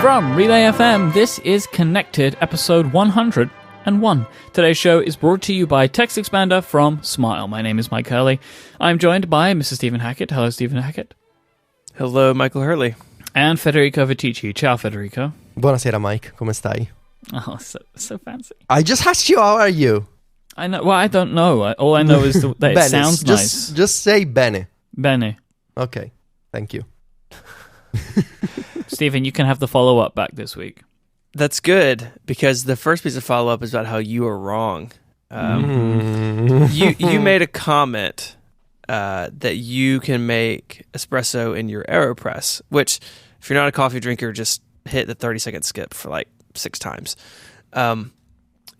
From Relay FM, this is Connected, episode 101. Today's show is brought to you by Text Expander from Smile. My name is Mike Hurley. I'm joined by Mr. Stephen Hackett. Hello, Stephen Hackett. Hello, Michael Hurley. And Federico Vitici. Ciao, Federico. Buonasera, Mike. Come stai? Oh, so fancy. I just asked you, how are you? I know. Well, I don't know. All I know is that it Bene. sounds nice. Just say bene. Bene. Okay. Thank you. Stephen, you can have the follow-up back this week. That's good, because the first piece of follow-up is about how you are wrong. You made a comment that you can make espresso in your AeroPress, which, if you're not a coffee drinker, just hit the 30-second skip for like 6 times.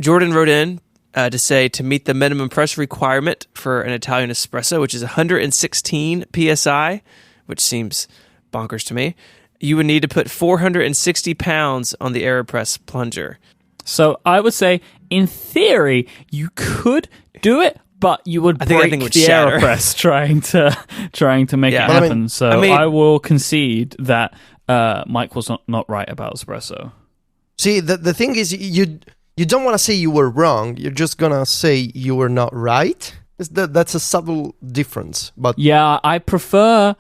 Jordan wrote in to say to meet the minimum pressure requirement for an Italian espresso, which is 116 psi, which seems bonkers to me, you would need to put 460 pounds on the AeroPress plunger. So I would say, in theory, you could do it, but you would break the AeroPress trying to make it happen. I will concede that Mike was not right about espresso. See, the thing is, you don't want to say you were wrong. You're just gonna say you were not right. That's a subtle difference. But yeah, I prefer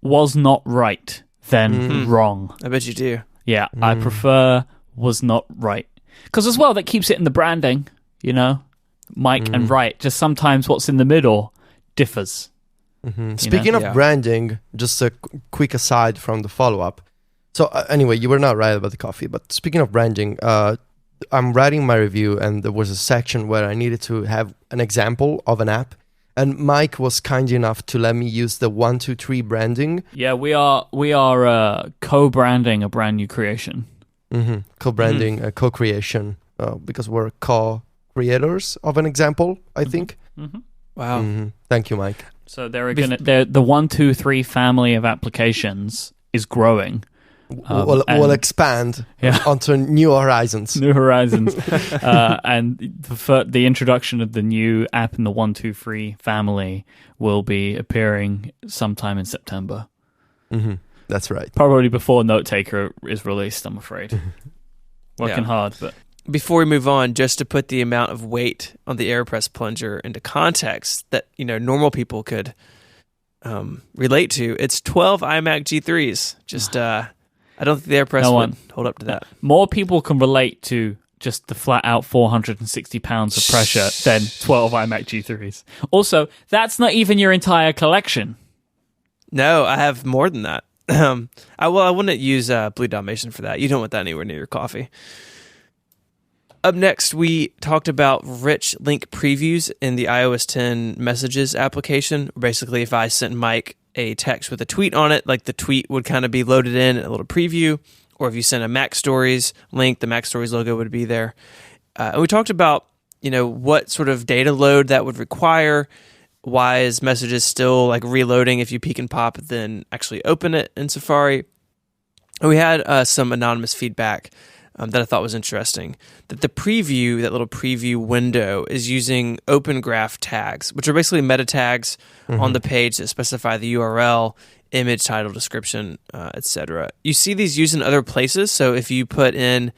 was not right than wrong. I bet you do. Yeah, I prefer was not right. Because as well, that keeps it in the branding, you know? Mike and right. Just sometimes what's in the middle differs. Speaking of branding, just a quick aside from the follow-up. So anyway, you were not right about the coffee, but speaking of branding, I'm writing my review, and there was a section where I needed to have an example of an app. And Mike was kind enough to let me use the 123 branding. Yeah, we are co-branding a brand new creation. Co-branding, co-creation, because we're co-creators of an example, I think. Wow. Thank you, Mike. So the 123 family of applications is growing. We'll expand onto new horizons. New horizons. And the introduction of the new app in the 123 family will be appearing sometime in September. That's right. Probably before Note Taker is released, I'm afraid. Working hard, but... Before we move on, just to put the amount of weight on the AeroPress plunger into context that normal people could relate to, it's 12 iMac G3s. Just... I don't think the AeroPress would hold up to that. More people can relate to just the flat-out 460 pounds of pressure than 12 iMac G3s. Also, that's not even your entire collection. No, I have more than that. I wouldn't use Blue Dalmatian for that. You don't want that anywhere near your coffee. Up next, we talked about rich link previews in the iOS 10 Messages application. Basically, if I sent Mike a text with a tweet on it, like the tweet would kind of be loaded in a little preview, or if you sent a Mac Stories link, the Mac Stories logo would be there. And we talked about, what sort of data load that would require. Why is Messages still like reloading if you peek and pop, then actually open it in Safari? And we had some anonymous feedback that I thought was interesting, that the preview, that little preview window, is using Open Graph tags, which are basically meta tags on the page that specify the URL, image, title, description, etc. You see these used in other places, so if you put in,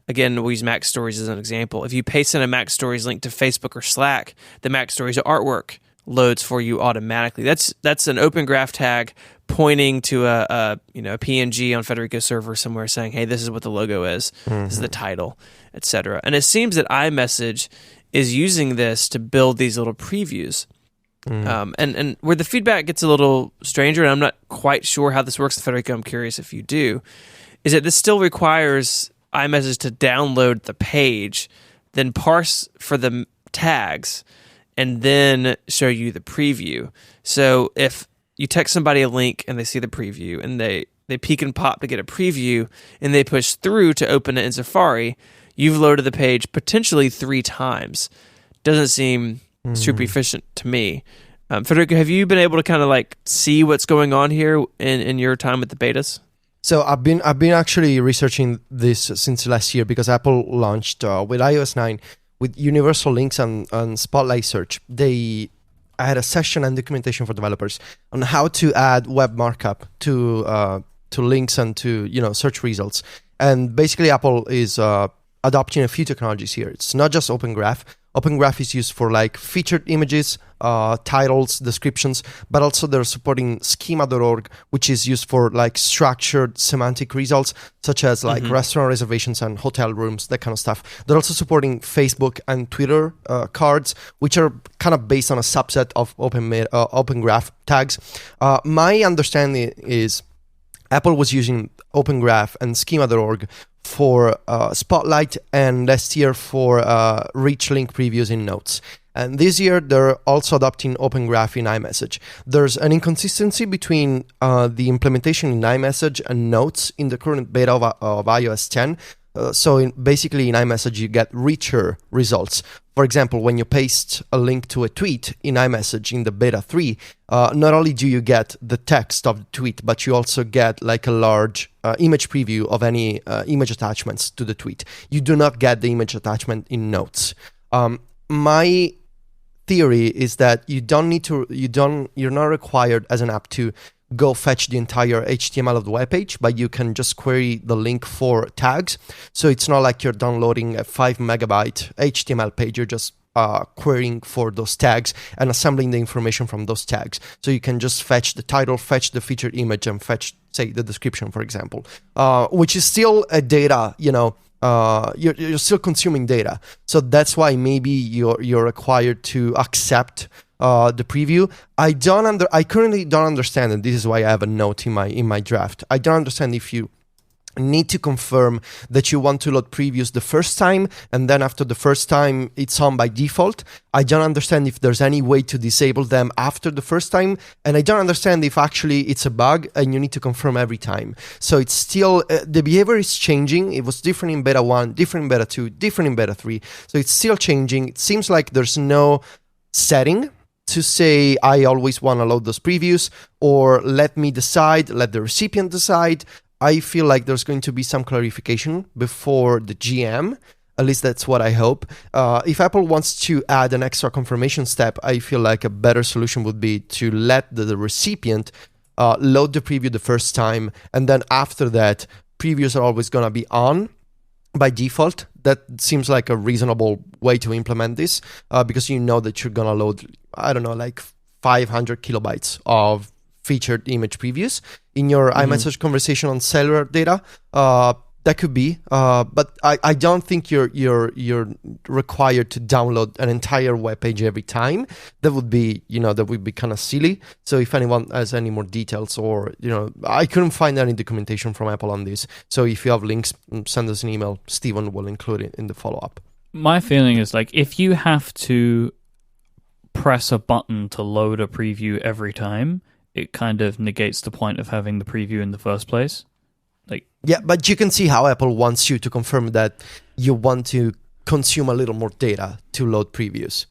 again, we'll use Mac Stories as an example, if you paste in a Mac Stories link to Facebook or Slack, the Mac Stories artwork loads for you automatically. That's an Open Graph tag pointing to a PNG on Federico's server somewhere saying, hey, this is what the logo is, this is the title, etc. And it seems that iMessage is using this to build these little previews. And where the feedback gets a little stranger, and I'm not quite sure how this works, Federico, I'm curious if you do, is that this still requires iMessage to download the page, then parse for the tags, and then show you the preview. So if you text somebody a link and they see the preview and they peek and pop to get a preview and they push through to open it in Safari, you've loaded the page potentially 3 times. Doesn't seem super efficient to me. Federico, have you been able to kind of like see what's going on here in your time with the betas? So I've been actually researching this since last year because Apple launched with iOS 9 with universal links and Spotlight search. They I had a session and documentation for developers on how to add web markup to links and to search results. And basically, Apple is adopting a few technologies here. It's not just Open Graph. Open Graph is used for like featured images, titles, descriptions, but also they're supporting schema.org, which is used for like structured semantic results, such as like restaurant reservations and hotel rooms, that kind of stuff. They're also supporting Facebook and Twitter cards, which are kind of based on a subset of Open Graph tags. My understanding is Apple was using Open Graph and schema.org for Spotlight, and last year for rich link previews in Notes. And this year, they're also adopting Open Graph in iMessage. There's an inconsistency between the implementation in iMessage and Notes in the current beta of iOS 10. Basically, in iMessage, you get richer results. For example, when you paste a link to a tweet in iMessage in the beta 3, not only do you get the text of the tweet, but you also get like a large image preview of any image attachments to the tweet. You do not get the image attachment in Notes. My theory is that you're not required as an app to go fetch the entire HTML of the web page, but you can just query the link for tags. So it's not like you're downloading a 5 megabyte HTML page. You're just querying for those tags and assembling the information from those tags. So you can just fetch the title, fetch the featured image, and fetch, say, the description, for example, which is still a data, you're still consuming data. So that's why maybe you're required to accept the preview. I currently don't understand, and this is why I have a note in my draft. I don't understand if you need to confirm that you want to load previews the first time, and then after the first time it's on by default. I don't understand if there's any way to disable them after the first time, and I don't understand if actually it's a bug and you need to confirm every time. So it's still the behavior is changing. It was different in beta 1, different in beta 2, different in beta 3. So it's still changing. It seems like there's no setting to say I always want to load those previews, or let the recipient decide. I feel like there's going to be some clarification before the GM. At least that's what I hope. If Apple wants to add an extra confirmation step, I feel like a better solution would be to let the recipient load the preview the first time, and then after that, previews are always going to be on by default. That seems like a reasonable way to implement this, because you know that you're going to load, I don't know, like 500 kilobytes of featured image previews in your iMessage conversation on cellular data. That could be, but I don't think you're required to download an entire web page every time. That would be kind of silly. So if anyone has any more details, or I couldn't find any documentation from Apple on this. So if you have links, send us an email. Steven will include it in the follow-up. My feeling is like, if you have to press a button to load a preview every time, it kind of negates the point of having the preview in the first place. Yeah, but you can see how Apple wants you to confirm that you want to consume a little more data to load previews.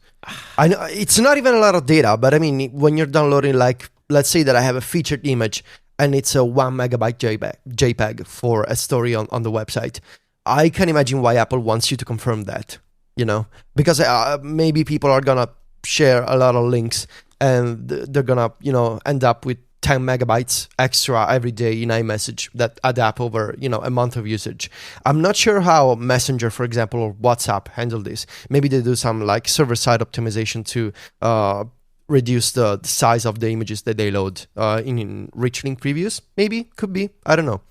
I know it's not even a lot of data, but I mean, when you're downloading, like, let's say that I have a featured image and it's a 1 megabyte JPEG for a story on the website, I can imagine why Apple wants you to confirm that, because maybe people are going to share a lot of links, and they're going to, end up with 10 megabytes extra every day in iMessage that add up over, a month of usage. I'm not sure how Messenger, for example, or WhatsApp handle this. Maybe they do some like server-side optimization to reduce the size of the images that they load in rich link previews. Maybe, could be. I don't know.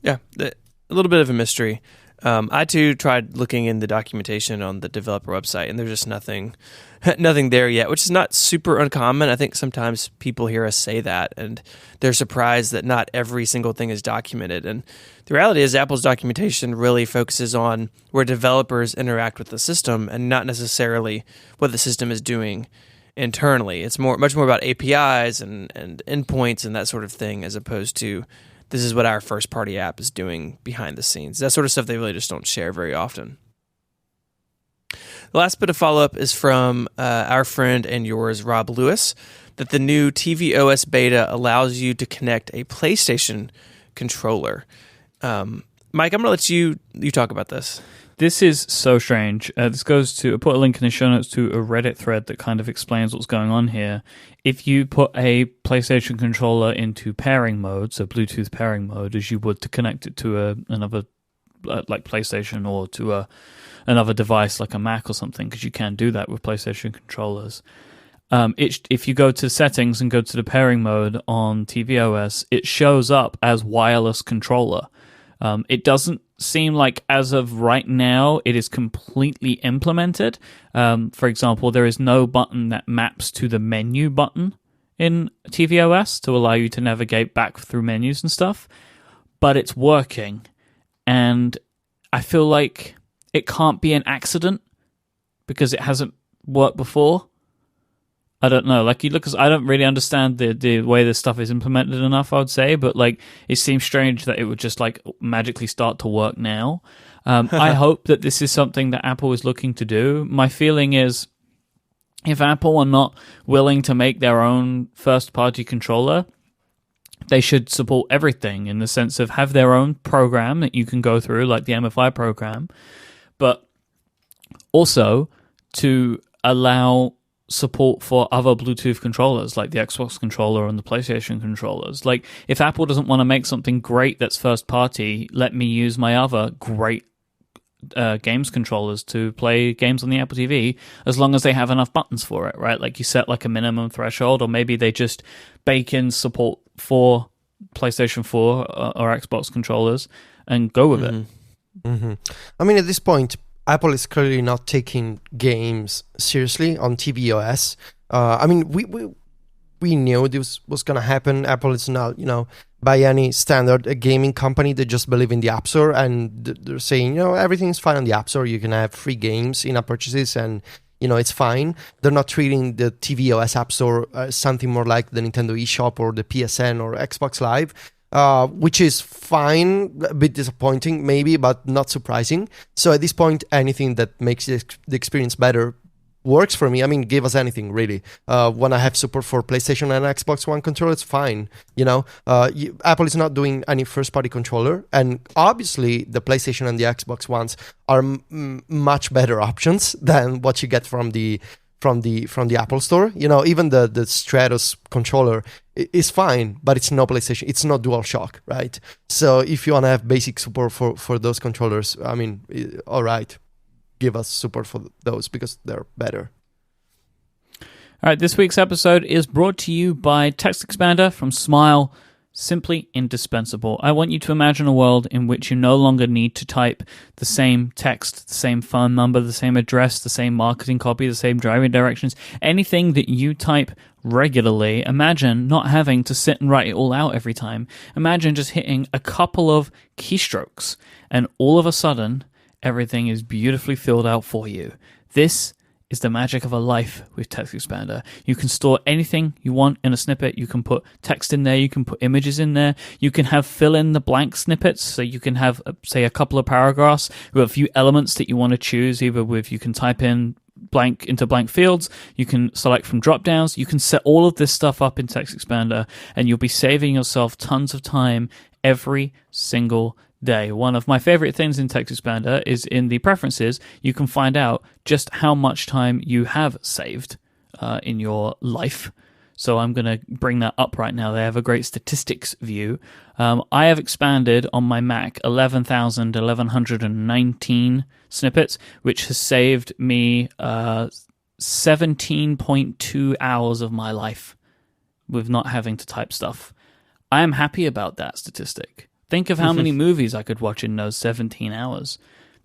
Yeah, a little bit of a mystery. I too tried looking in the documentation on the developer website, and there's just nothing there yet, which is not super uncommon. I think sometimes people hear us say that, and they're surprised that not every single thing is documented. And the reality is Apple's documentation really focuses on where developers interact with the system, and not necessarily what the system is doing internally. It's much more about APIs and endpoints and that sort of thing, as opposed to this is what our first-party app is doing behind the scenes. That sort of stuff they really just don't share very often. The last bit of follow-up is from our friend and yours, Rob Lewis, that the new tvOS beta allows you to connect a PlayStation controller. Mike, I'm going to let you talk about this. This is so strange. This goes to, I put a link in the show notes to a Reddit thread that kind of explains what's going on here. If you put a PlayStation controller into pairing mode, so Bluetooth pairing mode, as you would to connect it to another like PlayStation or to another device like a Mac or something, because you can do that with PlayStation controllers. If you go to settings and go to the pairing mode on tvOS, it shows up as wireless controller. It doesn't seem like, as of right now, it is completely implemented. For example, there is no button that maps to the menu button in tvOS to allow you to navigate back through menus and stuff, but it's working. And I feel like it can't be an accident because it hasn't worked before. I don't know. Like, you look, I don't really understand the way this stuff is implemented enough, I would say, but like, it seems strange that it would just like magically start to work now. I hope that this is something that Apple is looking to do. My feeling is, if Apple are not willing to make their own first-party controller, they should support everything in the sense of have their own program that you can go through, like the MFI program, but also to allow support for other Bluetooth controllers like the Xbox controller and the PlayStation controllers. Like, if Apple doesn't want to make something great that's first party, let me use my other great games controllers to play games on the Apple TV, as long as they have enough buttons for it, right? Like, you set like a minimum threshold, or maybe they just bake in support for PlayStation 4 or Xbox controllers and go with it. I mean, at this point, Apple is clearly not taking games seriously on tvOS. I mean, we knew this was going to happen. Apple is not, by any standard, a gaming company. They just believe in the App Store, and they're saying, everything's fine on the App Store. You can have free games, in-app purchases, and, it's fine. They're not treating the tvOS App Store as something more like the Nintendo eShop or the PSN or Xbox Live. Which is fine, a bit disappointing maybe, but not surprising. So at this point, anything that makes the experience better works for me. I mean, give us anything, really. When I have support for PlayStation and Xbox One controller, it's fine. Apple is not doing any first-party controller, and obviously the PlayStation and the Xbox Ones are much better options than what you get from the Apple Store. Even the Stratos controller is fine, but it's no PlayStation. It's not DualShock, right? So if you want to have basic support for those controllers, I mean, all right, give us support for those because they're better. All right, this week's episode is brought to you by TextExpander from Smile. Simply indispensable. I want you to imagine a world in which you no longer need to type the same text, the same phone number, the same address, the same marketing copy, the same driving directions, anything that you type regularly. Imagine not having to sit and write it all out every time. Imagine just hitting a couple of keystrokes, and all of a sudden, everything is beautifully filled out for you. This is the magic of a life with TextExpander. You can store anything you want in a snippet. You can put text in there. You can put images in there. You can have fill-in-the-blank snippets. So you can have, say, a couple of paragraphs with a few elements that you want to choose. Either with, you can type in blank into blank fields. You can select from drop-downs. You can set all of this stuff up in TextExpander, and you'll be saving yourself tons of time every single day. One of my favorite things in TextExpander is in the preferences, you can find out just how much time you have saved in your life. So I'm going to bring that up right now. They have a great statistics view. I have expanded on my Mac 11,119 snippets, which has saved me 17.2 hours of my life with not having to type stuff. I am happy about that statistic. Think of how many movies I could watch in those 17 hours.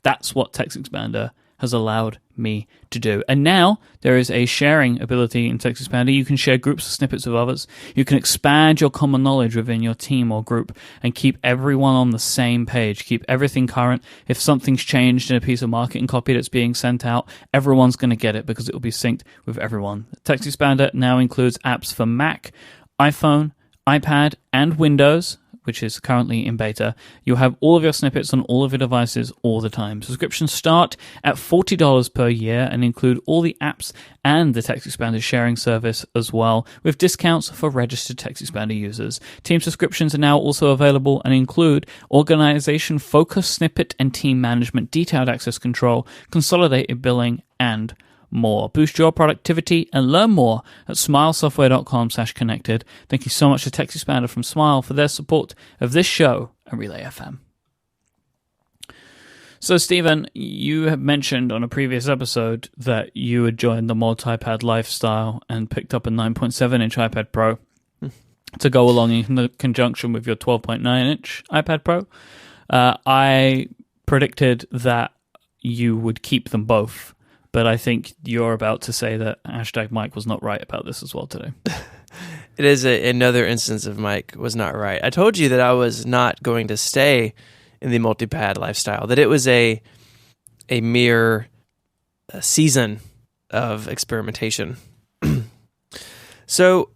That's what TextExpander has allowed me to do. And now there is a sharing ability in TextExpander. You can share groups of snippets with others. You can expand your common knowledge within your team or group and keep everyone on the same page. Keep everything current. If something's changed in a piece of marketing copy that's being sent out, everyone's going to get it because it will be synced with everyone. TextExpander now includes apps for Mac, iPhone, iPad, and Windows. which is currently in beta, you'll have all of your snippets on all of your devices all the time. Subscriptions start at $40 per year and include all the apps and the TextExpander sharing service as well, with discounts for registered TextExpander users. Team subscriptions are now also available and include organization focus, snippet, and team management, detailed access control, consolidated billing, and more. Boost your productivity and learn more at smilesoftware.com/connected. Thank you so much to TextExpander from Smile for their support of this show and Relay FM. So, Stephen, you have mentioned on a previous episode that you had joined the multi-pad lifestyle and picked up a 9.7-inch iPad Pro to go along in conjunction with your 12.9-inch iPad Pro. I predicted that you would keep them both, but I think you're about to say that #Mike was not right about this as well today. It is another instance of Mike was not right. I told you that I was not going to stay in the multi-pad lifestyle, that it was a mere season of experimentation. So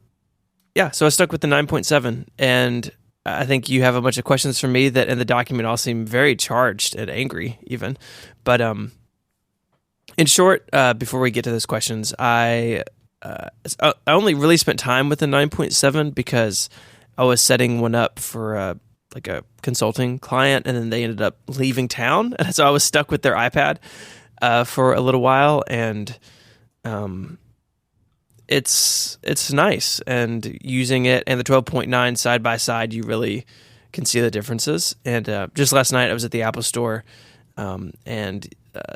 I stuck with the 9.7, and I think you have a bunch of questions for me that in the document all seem very charged and angry even. But in short, before we get to those questions, I only really spent time with the 9.7 because I was setting one up for a consulting client, and then they ended up leaving town, and so I was stuck with their iPad for a little while, and it's nice, and using it and the 12.9 side by side, you really can see the differences. And just last night, I was at the Apple Store and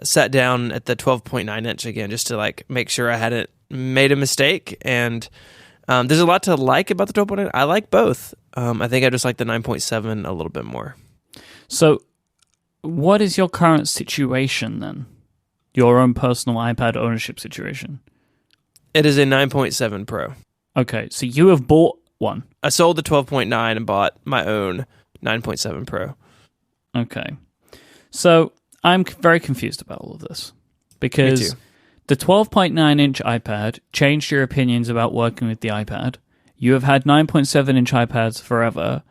sat down at the 12.9 inch again just to make sure I hadn't made a mistake. And there's a lot to like about the 12.9. I like both. I think I just like the 9.7 a little bit more. So what is your current situation then? Your own personal iPad ownership situation? It is a 9.7 Pro. Okay, so you have bought one. I sold the 12.9 and bought my own 9.7 Pro. Okay. So I'm very confused about all of this because the 12.9-inch iPad changed your opinions about working with the iPad. You have had 9.7-inch iPads forever.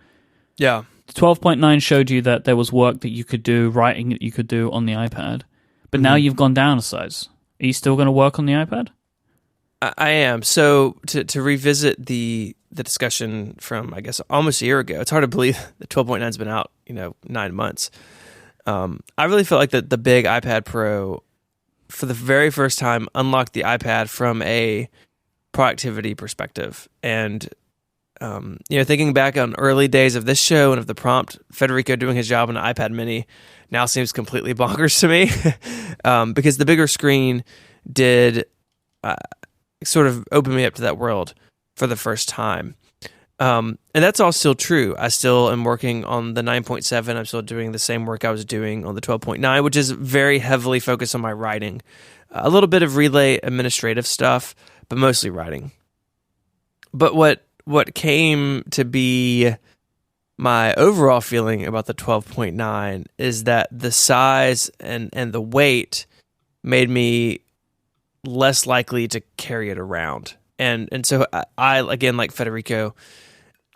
Yeah. The 12.9 showed you that there was work that you could do, writing that you could do on the iPad. But now you've gone down a size. Are you still going to work on the iPad? I am. So to revisit the discussion from, I guess, almost a year ago, it's hard to believe the 12.9's been out, 9 months. I really felt like the big iPad Pro, for the very first time, unlocked the iPad from a productivity perspective. And, thinking back on early days of this show and of the prompt, Federico doing his job on an iPad mini now seems completely bonkers to me because the bigger screen did sort of open me up to that world for the first time. And that's all still true. I still am working on the 9.7. I'm still doing the same work I was doing on the 12.9, which is very heavily focused on my writing. A little bit of Relay administrative stuff, but mostly writing. But what came to be my overall feeling about the 12.9 is that the size and the weight made me less likely to carry it around. And so I again, like Federico,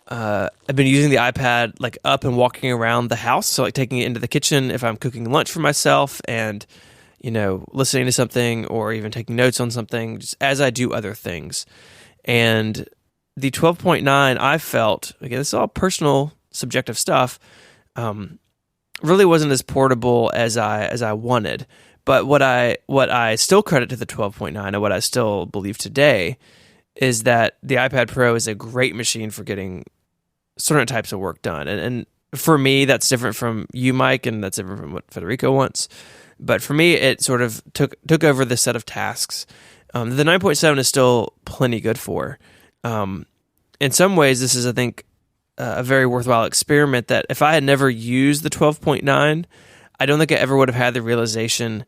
I've been using the iPad up and walking around the house. So taking it into the kitchen if I'm cooking lunch for myself and, listening to something or even taking notes on something just as I do other things. And the 12.9, I felt, again, this is all personal, subjective stuff, really wasn't as portable as I wanted. But what I still credit to the 12.9 and what I still believe today is that the iPad Pro is a great machine for getting certain types of work done. And for me, that's different from you, Mike, and that's different from what Federico wants. But for me, it sort of took over the set of tasks. The 9.7 is still plenty good for. In some ways, this is, I think, a very worthwhile experiment that if I had never used the 12.9, I don't think I ever would have had the realization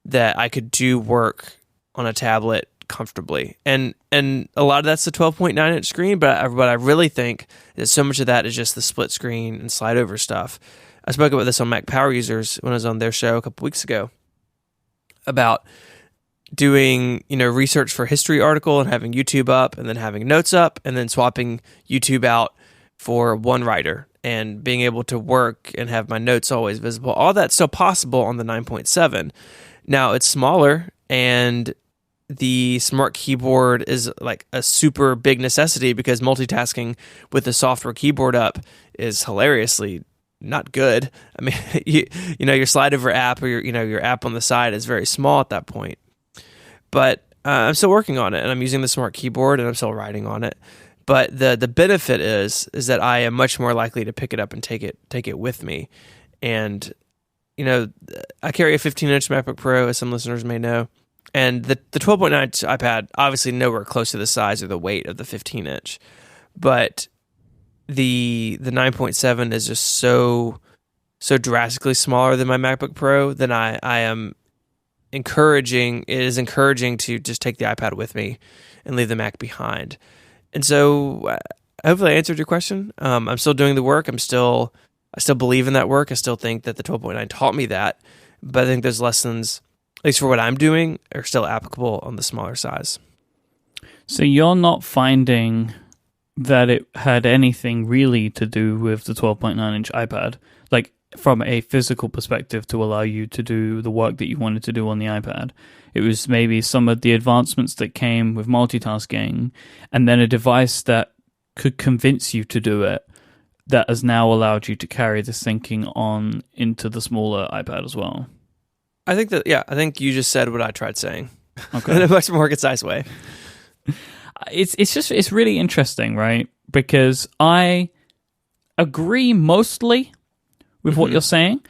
that I could do work on a tablet comfortably. And a lot of that's the 12.9-inch screen, but I really think that so much of that is just the split screen and slide over stuff. I spoke about this on Mac Power Users when I was on their show a couple weeks ago about doing, research for a history article and having YouTube up and then having notes up and then swapping YouTube out for OneWriter and being able to work and have my notes always visible. All that's still possible on the 9.7. Now it's smaller, and the Smart Keyboard is like a super big necessity because multitasking with the software keyboard up is hilariously not good. I mean, your slide over app or your app on the side is very small at that point. But I'm still working on it, and I'm using the Smart Keyboard, and I'm still writing on it. But the benefit is that I am much more likely to pick it up and take it with me. And I carry a 15-inch MacBook Pro, as some listeners may know, and the 12.9-inch iPad obviously nowhere close to the size or the weight of the 15-inch, but the 9.7 is just so drastically smaller than my MacBook Pro. Then I am encouraging. It is encouraging to just take the iPad with me and leave the Mac behind. And so, hopefully, I answered your question. I'm still doing the work. I still believe in that work. I still think that the 12.9 taught me that. But I think those lessons, at least for what I'm doing, are still applicable on the smaller size. So you're not finding that it had anything really to do with the 12.9-inch iPad, like from a physical perspective, to allow you to do the work that you wanted to do on the iPad. It was maybe some of the advancements that came with multitasking, and then a device that could convince you to do it that has now allowed you to carry this thinking on into the smaller iPad as well. I think you just said what I tried saying. Okay. In a much more concise way. It's really interesting, right? Because I agree mostly with what you're saying,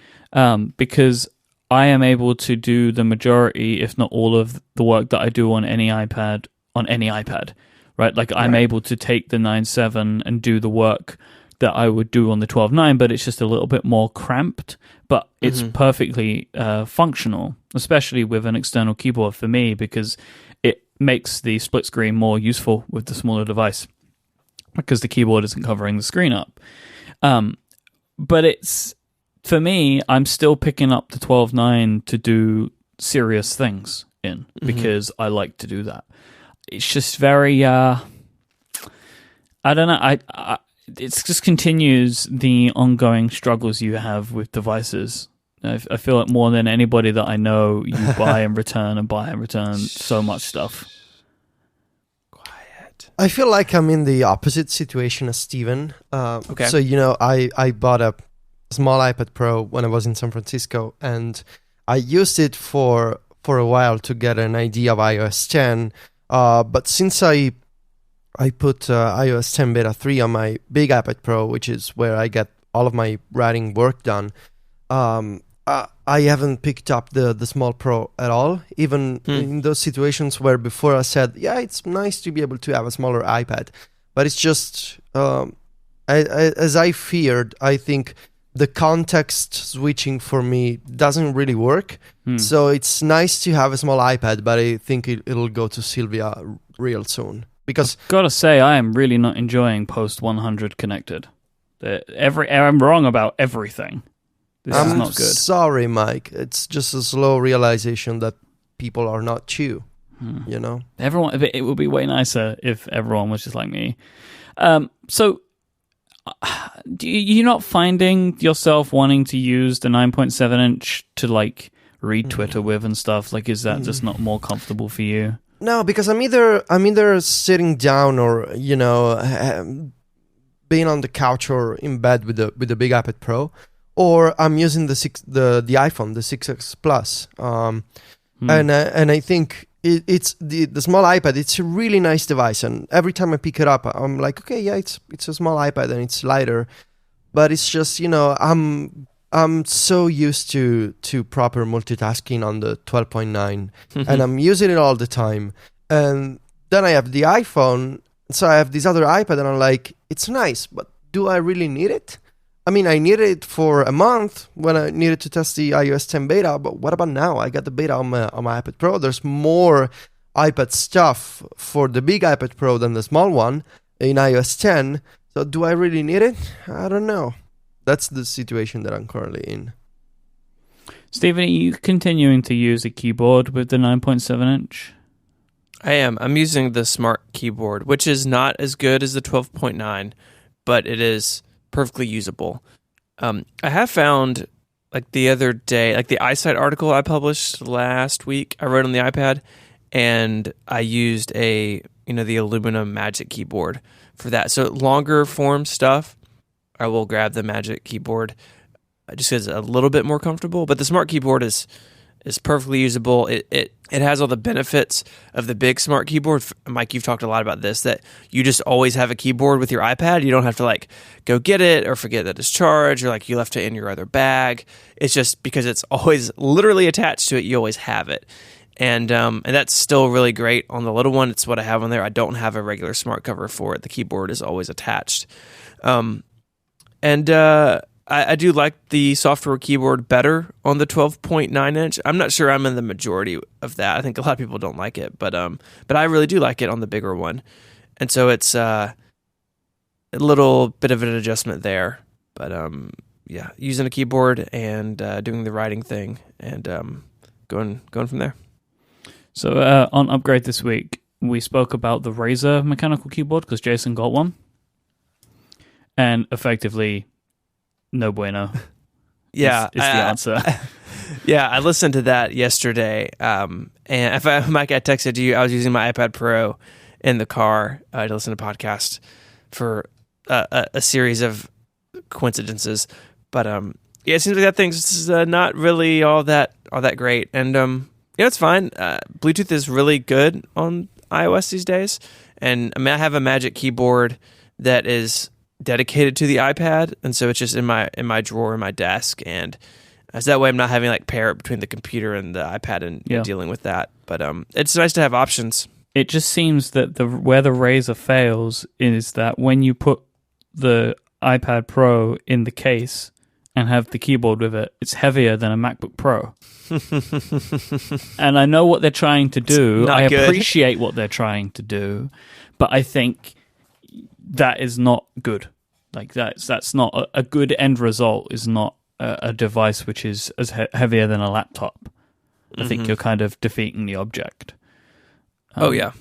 because I am able to do the majority, if not all, of the work that I do on any iPad, right? Like I'm able to take the 9.7 and do the work that I would do on the 12.9, but it's just a little bit more cramped, but it's perfectly functional, especially with an external keyboard for me, because it makes the split screen more useful with the smaller device because the keyboard isn't covering the screen up. But it's, for me, I'm still picking up the 12.9 to do serious things in, because I like to do that. It's just very, I don't know, it just continues the ongoing struggles you have with devices. I feel like more than anybody that I know, you buy and return so much stuff. Quiet. I feel like I'm in the opposite situation as Steven. Okay. So, I bought a small iPad Pro when I was in San Francisco, and I used it for a while to get an idea of iOS 10. But since I put iOS 10 Beta 3 on my big iPad Pro, which is where I get all of my writing work done, I haven't picked up the small Pro at all, even in those situations where before I said, yeah, it's nice to be able to have a smaller iPad. But it's just, as I feared, I think the context switching for me doesn't really work. So it's nice to have a small iPad, but I think it'll go to Sylvia real soon. Because I've got to say, I am really not enjoying post 100 connected. I'm wrong about everything. This is not good. Sorry, Mike. It's just a slow realization that people are not you. Everyone. It would be way nicer if everyone was just like me. So, you're not finding yourself wanting to use the 9.7-inch to like read Twitter with and stuff? Like, is that just not more comfortable for you? No, because I'm either sitting down or being on the couch or in bed with the big iPad Pro, or I'm using the iPhone, the 6S Plus, and I think it's the small iPad. It's a really nice device, and every time I pick it up, I'm like, okay, yeah, it's a small iPad and it's lighter, but it's just I'm so used to proper multitasking on the 12.9, and I'm using it all the time. And then I have the iPhone, so I have this other iPad, and I'm like, it's nice, but do I really need it? I mean, I needed it for a month when I needed to test the iOS 10 beta, but what about now? I got the beta on my iPad Pro. There's more iPad stuff for the big iPad Pro than the small one in iOS 10. So do I really need it? I don't know. That's the situation that I'm currently in. Steven, are you continuing to use a keyboard with the 9.7-inch? I am. I'm using the Smart Keyboard, which is not as good as the 12.9, but it is perfectly usable. I have found, like the other day, like the iSight article I published last week, I wrote on the iPad, and I used the aluminum Magic Keyboard for that. So longer form stuff, I will grab the Magic Keyboard just because it's a little bit more comfortable. But the Smart Keyboard is perfectly usable. It has all the benefits of the big Smart Keyboard. Mike, you've talked a lot about this, that you just always have a keyboard with your iPad. You don't have to like go get it or forget that it's charged, or like you left it in your other bag. It's just because it's always literally attached to it, you always have it. And that's still really great on the little one. It's what I have on there. I don't have a regular smart cover for it. The keyboard is always attached. I do like the software keyboard better on the 12.9 inch. I'm not sure I'm in the majority of that. I think a lot of people don't like it, but I really do like it on the bigger one. And so it's a little bit of an adjustment there. But yeah, using a keyboard and doing the writing thing and going from there. So on Upgrade this week, we spoke about the Razer mechanical keyboard because Jason got one. And effectively, no bueno. Yeah. Is the answer. Yeah, I listened to that yesterday. And Mike, I texted you, I was using my iPad Pro in the car to listen to podcasts for a series of coincidences. But yeah, it seems like that thing's not really all that great. And yeah, it's fine. Bluetooth is really good on iOS these days. And I mean, I have a Magic Keyboard that is dedicated to the iPad, and so it's just in my drawer in my desk, and so that way I'm not having like pair it between the computer and the iPad and dealing with that. But it's nice to have options. It just seems that where the Razer fails is that when you put the iPad Pro in the case and have the keyboard with it, it's heavier than a MacBook Pro. And I know what they're trying to do. I appreciate what they're trying to do, but I think that is not good. Like that's not a good end result. Is not a device which is as heavier than a laptop. I think you're kind of defeating the object. Oh yeah,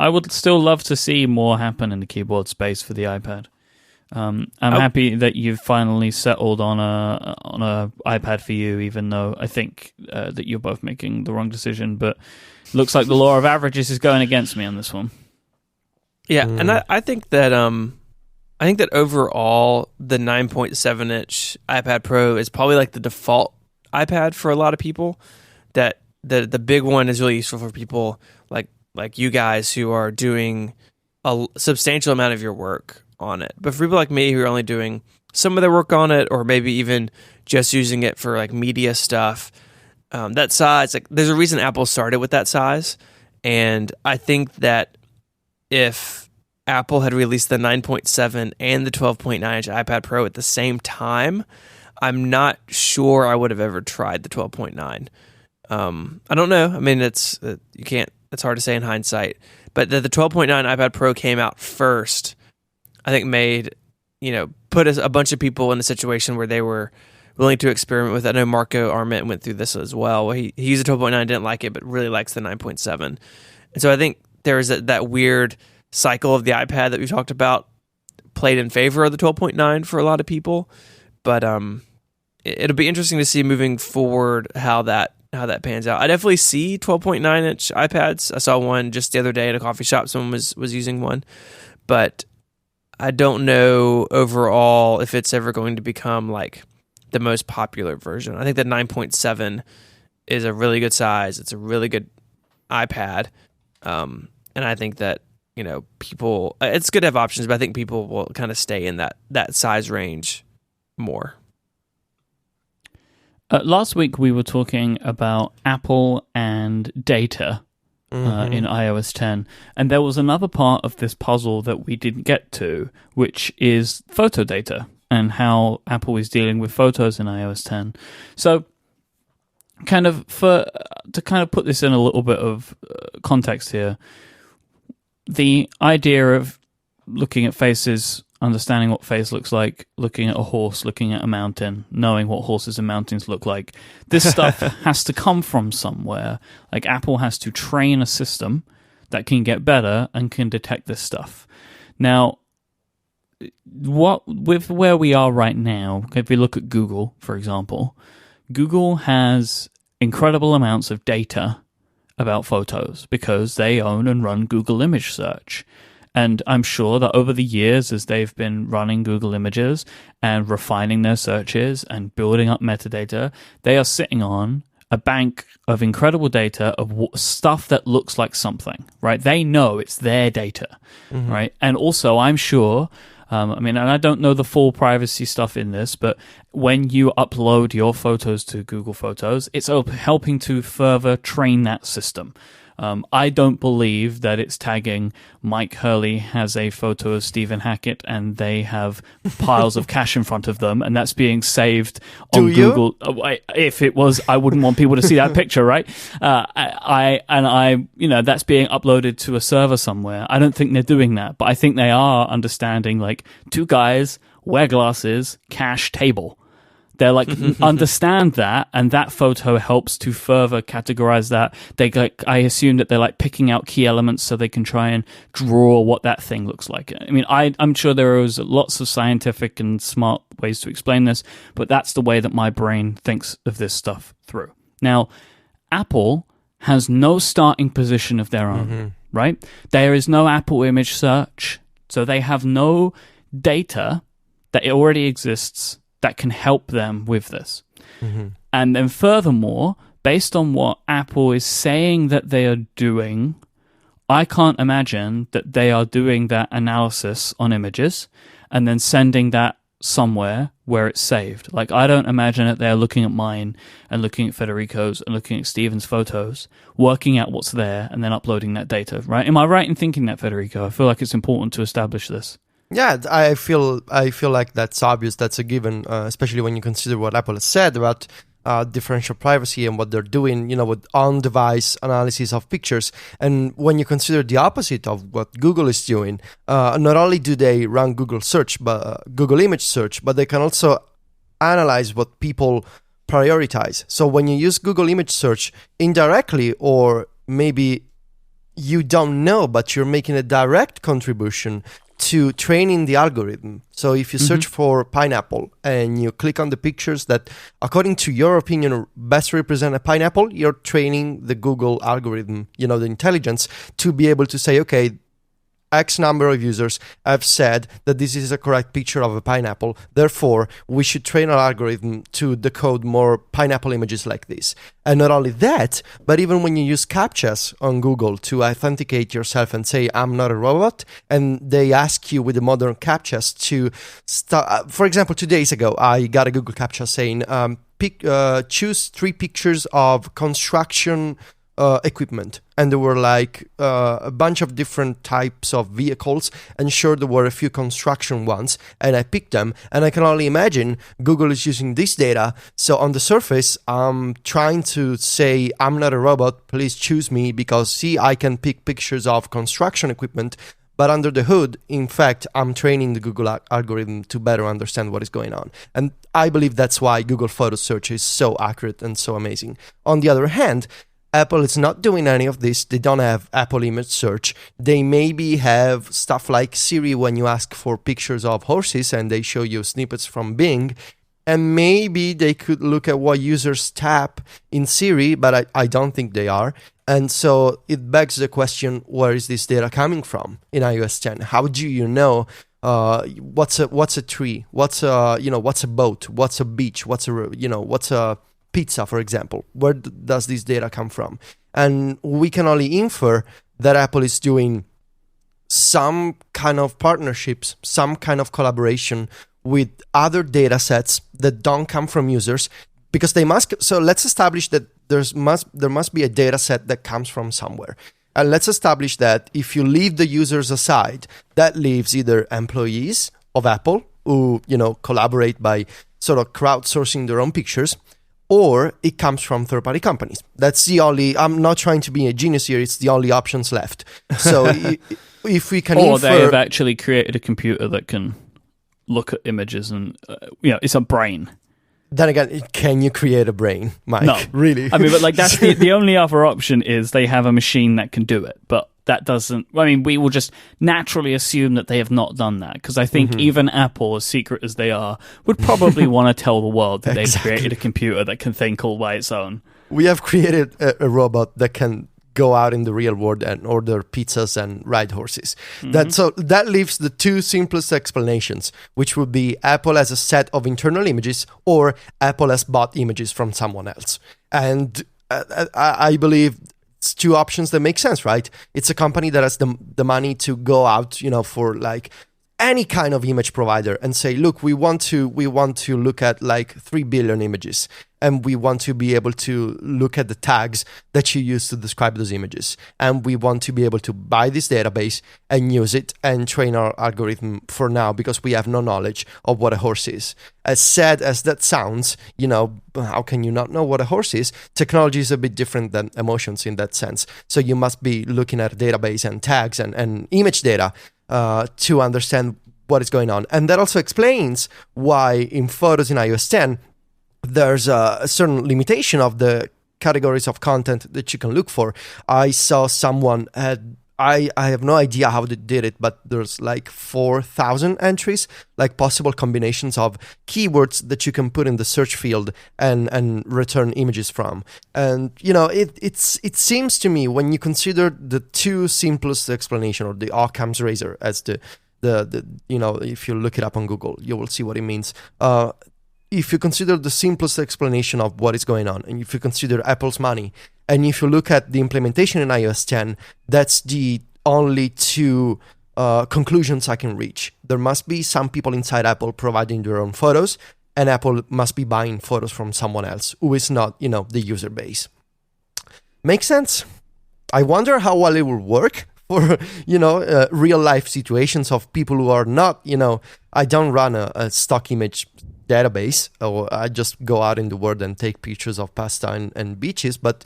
I would still love to see more happen in the keyboard space for the iPad. I'm happy that you've finally settled on a iPad for you, even though I think that you're both making the wrong decision. But looks like the law of averages is going against me on this one. Yeah, and I think that overall the 9.7 inch iPad Pro is probably like the default iPad for a lot of people. That the big one is really useful for people like you guys who are doing a substantial amount of your work on it. But for people like me who are only doing some of their work on it, or maybe even just using it for like media stuff, that size, like there's a reason Apple started with that size, and I think that if Apple had released the 9.7 and the 12.9 inch iPad Pro at the same time, I'm not sure I would have ever tried the 12.9. I don't know. I mean, it's hard to say in hindsight, but the 12.9 iPad Pro came out first, I think put a bunch of people in a situation where they were willing to experiment with it. I know Marco Arment went through this as well. He used the 12.9, didn't like it, but really likes the 9.7. And so I think there's that weird cycle of the iPad that we've talked about played in favor of the 12.9 for a lot of people. But it'll be interesting to see moving forward how that pans out. I definitely see 12.9 inch iPads. I saw one just the other day at a coffee shop. Someone was using one, but I don't know overall if it's ever going to become like the most popular version. I think that 9.7 is a really good size. It's a really good iPad. And I think that, people, it's good to have options, but I think people will kind of stay in that size range more. Last week we were talking about Apple and data in iOS 10, and there was another part of this puzzle that we didn't get to, which is photo data and how Apple is dealing with photos in iOS 10. So, to put this in a little bit of context here, the idea of looking at faces, understanding what face looks like, looking at a horse, looking at a mountain, knowing what horses and mountains look like. This stuff has to come from somewhere. Like Apple has to train a system that can get better and can detect this stuff. Now, with where we are right now, if we look at Google, for example, Google has incredible amounts of data about photos because they own and run Google Image Search. And I'm sure that over the years, as they've been running Google Images and refining their searches and building up metadata, they are sitting on a bank of incredible data of stuff that looks like something, right? They know it's their data, right? And also, I'm sure, and I don't know the full privacy stuff in this, but when you upload your photos to Google Photos, it's helping to further train that system. I don't believe that it's tagging Mike Hurley has a photo of Stephen Hackett and they have piles of cash in front of them and that's being saved on Google. If it was, I wouldn't want people to see that picture, right? That's being uploaded to a server somewhere. I don't think they're doing that, but I think they are understanding like two guys, wear glasses, cash, table. They're like, understand that, and that photo helps to further categorize that. I assume that they're like picking out key elements so they can try and draw what that thing looks like. I mean, I'm sure there is lots of scientific and smart ways to explain this, but that's the way that my brain thinks of this stuff through. Now, Apple has no starting position of their own, right? There is no Apple Image Search, so they have no data that already exists that can help them with this. And then furthermore, based on what Apple is saying that they are doing, I can't imagine that they are doing that analysis on images and then sending that somewhere where it's saved. Like, I don't imagine that they're looking at mine and looking at Federico's and looking at Steven's photos, working out what's there and then uploading that data, right? Am I right in thinking that, Federico? I feel like it's important to establish this. Yeah, I feel like that's obvious. That's a given, especially when you consider what Apple has said about differential privacy and what they're doing, with on-device analysis of pictures. And when you consider the opposite of what Google is doing, not only do they run Google Search, but Google Image Search, but they can also analyze what people prioritize. So when you use Google Image Search indirectly, or maybe you don't know, but you're making a direct contribution to training the algorithm. So if you search for pineapple and you click on the pictures that, according to your opinion, best represent a pineapple, you're training the Google algorithm, the intelligence, to be able to say, okay, X number of users have said that this is a correct picture of a pineapple. Therefore, we should train our algorithm to decode more pineapple images like this. And not only that, but even when you use CAPTCHAs on Google to authenticate yourself and say, I'm not a robot, and they ask you with the modern CAPTCHAs to start. For example, 2 days ago, I got a Google CAPTCHA saying, choose 3 pictures of construction equipment, and there were like a bunch of different types of vehicles, and sure, there were a few construction ones, and I picked them. And I can only imagine Google is using this data. So on the surface, I'm trying to say, I'm not a robot, please choose me, because see, I can pick pictures of construction equipment. But under the hood, in fact, I'm training the Google algorithm to better understand what is going on. And I believe that's why Google Photo Search is so accurate and so amazing. On the other hand, Apple is not doing any of this. They don't have Apple Image Search. They maybe have stuff like Siri when you ask for pictures of horses and they show you snippets from Bing. And maybe they could look at what users tap in Siri, but I don't think they are. And so it begs the question, where is this data coming from in iOS 10? How do you know what's a tree? What's a boat? What's a beach? What's a pizza, for example? Where does this data come from? And we can only infer that Apple is doing some kind of partnerships, some kind of collaboration with other data sets that don't come from users, because they must. So let's establish that there must be a data set that comes from somewhere. And let's establish that if you leave the users aside, that leaves either employees of Apple who, collaborate by sort of crowdsourcing their own pictures, or it comes from third-party companies. That's the only. I'm not trying to be a genius here. It's the only options left. So if we can, or they have actually created a computer that can look at images and it's a brain. Then again, can you create a brain, Mike? No, really. I mean, but like that's the only other option is they have a machine that can do it. But that doesn't... I mean, we will just naturally assume that they have not done that, because I think even Apple, as secret as they are, would probably want to tell the world that they've created a computer that can think all by its own. We have created a robot that can go out in the real world and order pizzas and ride horses. So that leaves the two simplest explanations, which would be Apple has a set of internal images or Apple has bought images from someone else. And I believe it's two options that make sense, right? It's a company that has the money to go out, for like any kind of image provider and say, look, we want to look at like 3 billion images, and we want to be able to look at the tags that you use to describe those images, and we want to be able to buy this database and use it and train our algorithm for now, because we have no knowledge of what a horse is. As sad as that sounds, how can you not know what a horse is? Technology is a bit different than emotions in that sense. So you must be looking at a database and tags and image data to understand what is going on. And that also explains why in Photos in iOS 10, there's a certain limitation of the categories of content that you can look for. I saw someone I have no idea how they did it, but there's like 4,000 entries, like possible combinations of keywords that you can put in the search field and return images from. And, it seems to me, when you consider the two simplest explanation, or the Occam's razor, as the if you look it up on Google, you will see what it means. If you consider the simplest explanation of what is going on, and if you consider Apple's money, and if you look at the implementation in iOS 10, that's the only two conclusions I can reach. There must be some people inside Apple providing their own photos, and Apple must be buying photos from someone else who is not, the user base. Makes sense? I wonder how well it will work for, real life situations of people who are not, I don't run a stock image database, or I just go out in the world and take pictures of pasta and beaches, but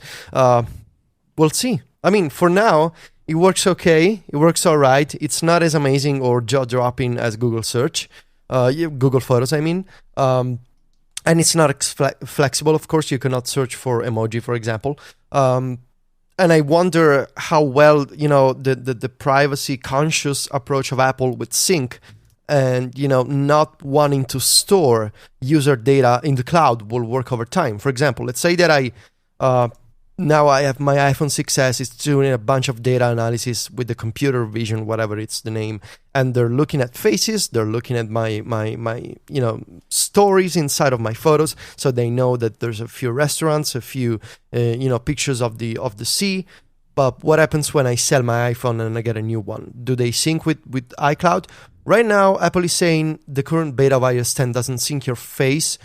we'll see. I mean, for now, it works okay. It works all right. It's not as amazing or jaw-dropping as Google Search, Google Photos, I mean. And it's not flexible. Of course, you cannot search for emoji, for example. And I wonder how well, the privacy-conscious approach of Apple with Sync and, not wanting to store user data in the cloud will work over time. For example, let's say that now I have my iPhone 6s, it's doing a bunch of data analysis with the computer vision, whatever it's the name, and they're looking at faces, they're looking at my stories inside of my photos, so they know that there's a few restaurants, a few pictures of the sea. But what happens when I sell my iPhone and I get a new one? Do they sync with iCloud? Right now, Apple is saying the current beta of iOS 10 doesn't sync your face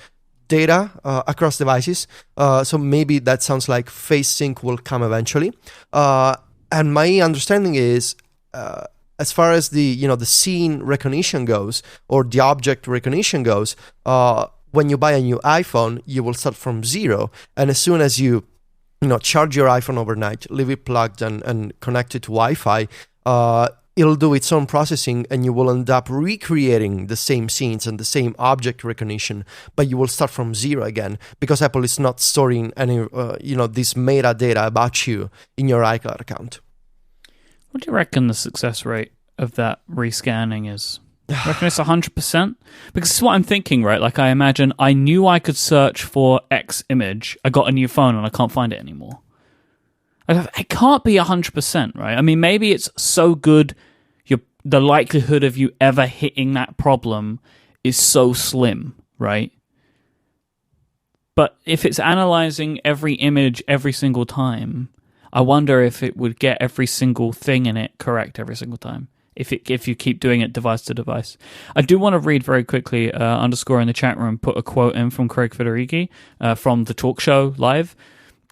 data across devices. So maybe that sounds like face sync will come eventually. And my understanding is, as far as the scene recognition goes, or the object recognition goes, when you buy a new iPhone, you will start from zero. And as soon as you charge your iPhone overnight, leave it plugged and connect it to Wi-Fi, it'll do its own processing, and you will end up recreating the same scenes and the same object recognition, but you will start from zero again, because Apple is not storing any, this metadata about you in your iCloud account. What do you reckon the success rate of that rescanning is? Do you reckon it's 100%? Because it's what I'm thinking, right? Like, I imagine I knew I could search for X image. I got a new phone and I can't find it anymore. It can't be 100%, right? I mean, maybe it's so good, the likelihood of you ever hitting that problem is so slim, right? But if it's analyzing every image every single time, I wonder if it would get every single thing in it correct every single time, if you keep doing it device to device. I do want to read very quickly, underscore in the chat room, put a quote in from Craig Federighi from the talk show live.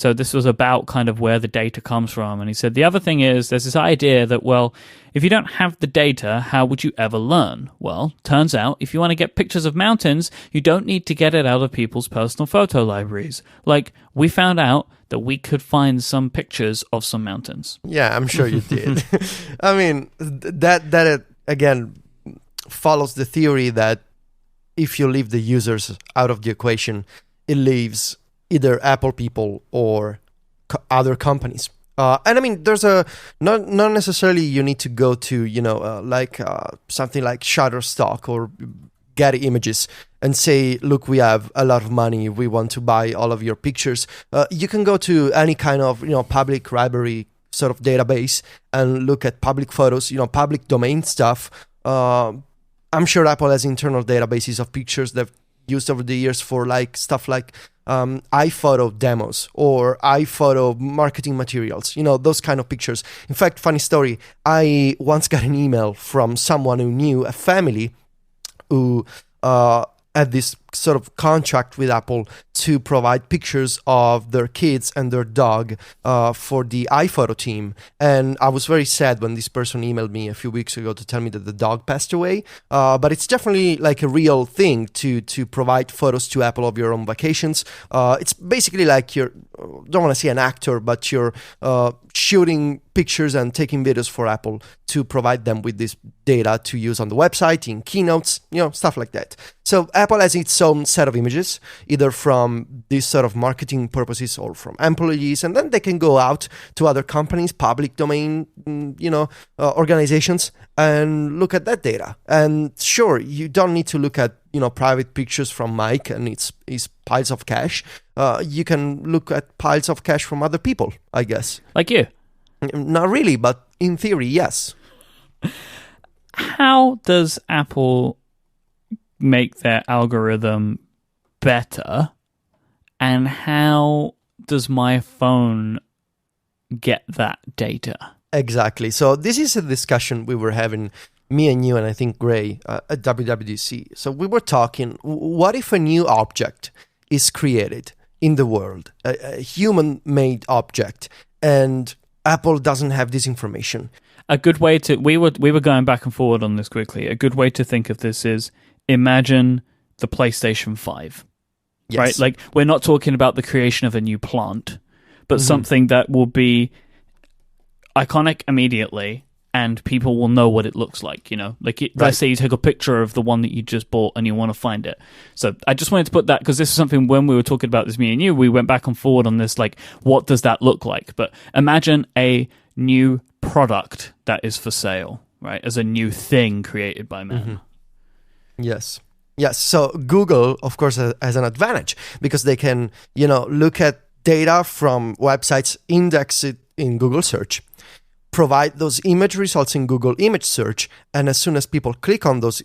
So this was about kind of where the data comes from. And he said, the other thing is there's this idea that, well, if you don't have the data, how would you ever learn? Well, turns out if you want to get pictures of mountains, you don't need to get it out of people's personal photo libraries. Like, we found out that we could find some pictures of some mountains. Yeah, I'm sure you did. I mean, that again follows the theory that if you leave the users out of the equation, it leaves either Apple people or other companies And I mean, there's not necessarily you need to go to, something like Shutterstock or Getty Images and say, look, we have a lot of money, we want to buy all of your pictures. You can go to any kind of, public library sort of database and look at public photos, public domain stuff. I'm sure Apple has internal databases of pictures they've used over the years for stuff like iPhoto demos or iPhoto marketing materials, those kind of pictures. In fact, funny story, I once got an email from someone who knew a family who had this sort of contract with Apple to provide pictures of their kids and their dog for the iPhoto team. And I was very sad when this person emailed me a few weeks ago to tell me that the dog passed away. But it's definitely like a real thing to provide photos to Apple of your own vacations. It's basically like don't want to say an actor, but you're shooting pictures and taking videos for Apple to provide them with this data to use on the website, in keynotes, stuff like that. So Apple has its own set of images, either from these sort of marketing purposes or from employees, and then they can go out to other companies, public domain, organizations, and look at that data. And sure, you don't need to look at private pictures from Mike and his piles of cash. You can look at piles of cash from other people, I guess. Like you? Not really, but in theory, yes. How does Apple make their algorithm better, and how does my phone get that data? Exactly. So this is a discussion we were having, me and you, and I think Gray at WWDC. So we were talking, what if a new object is created in the world, a human-made object, and Apple doesn't have this information? A good way to, we were going back and forward on this quickly. A good way to think of this is, imagine the PlayStation 5, yes. Right? Like, we're not talking about the creation of a new plant, but something that will be iconic immediately, and people will know what it looks like, Let's say you take a picture of the one that you just bought and you want to find it. So I just wanted to put that, because this is something when we were talking about this, me and you, we went back and forward on this, like, what does that look like? But imagine a new product that is for sale, right? As a new thing created by man. Yes. So Google, of course, has an advantage because they can, look at data from websites, index it in Google search, provide those image results in Google image search, and as soon as people click on those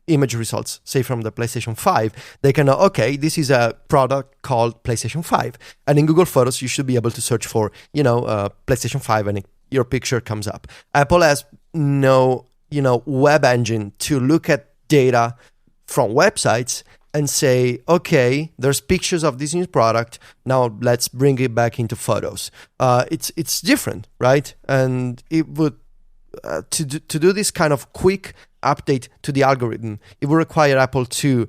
image results, say from the PlayStation 5, they can know, okay, this is a product called PlayStation 5. And in Google Photos, you should be able to search for, PlayStation 5, and your picture comes up. Apple has no, web engine to look at data from websites and say, okay, there's pictures of this new product, now let's bring it back into Photos. It's different, right? And it would to do this kind of quick update to the algorithm, it would require Apple to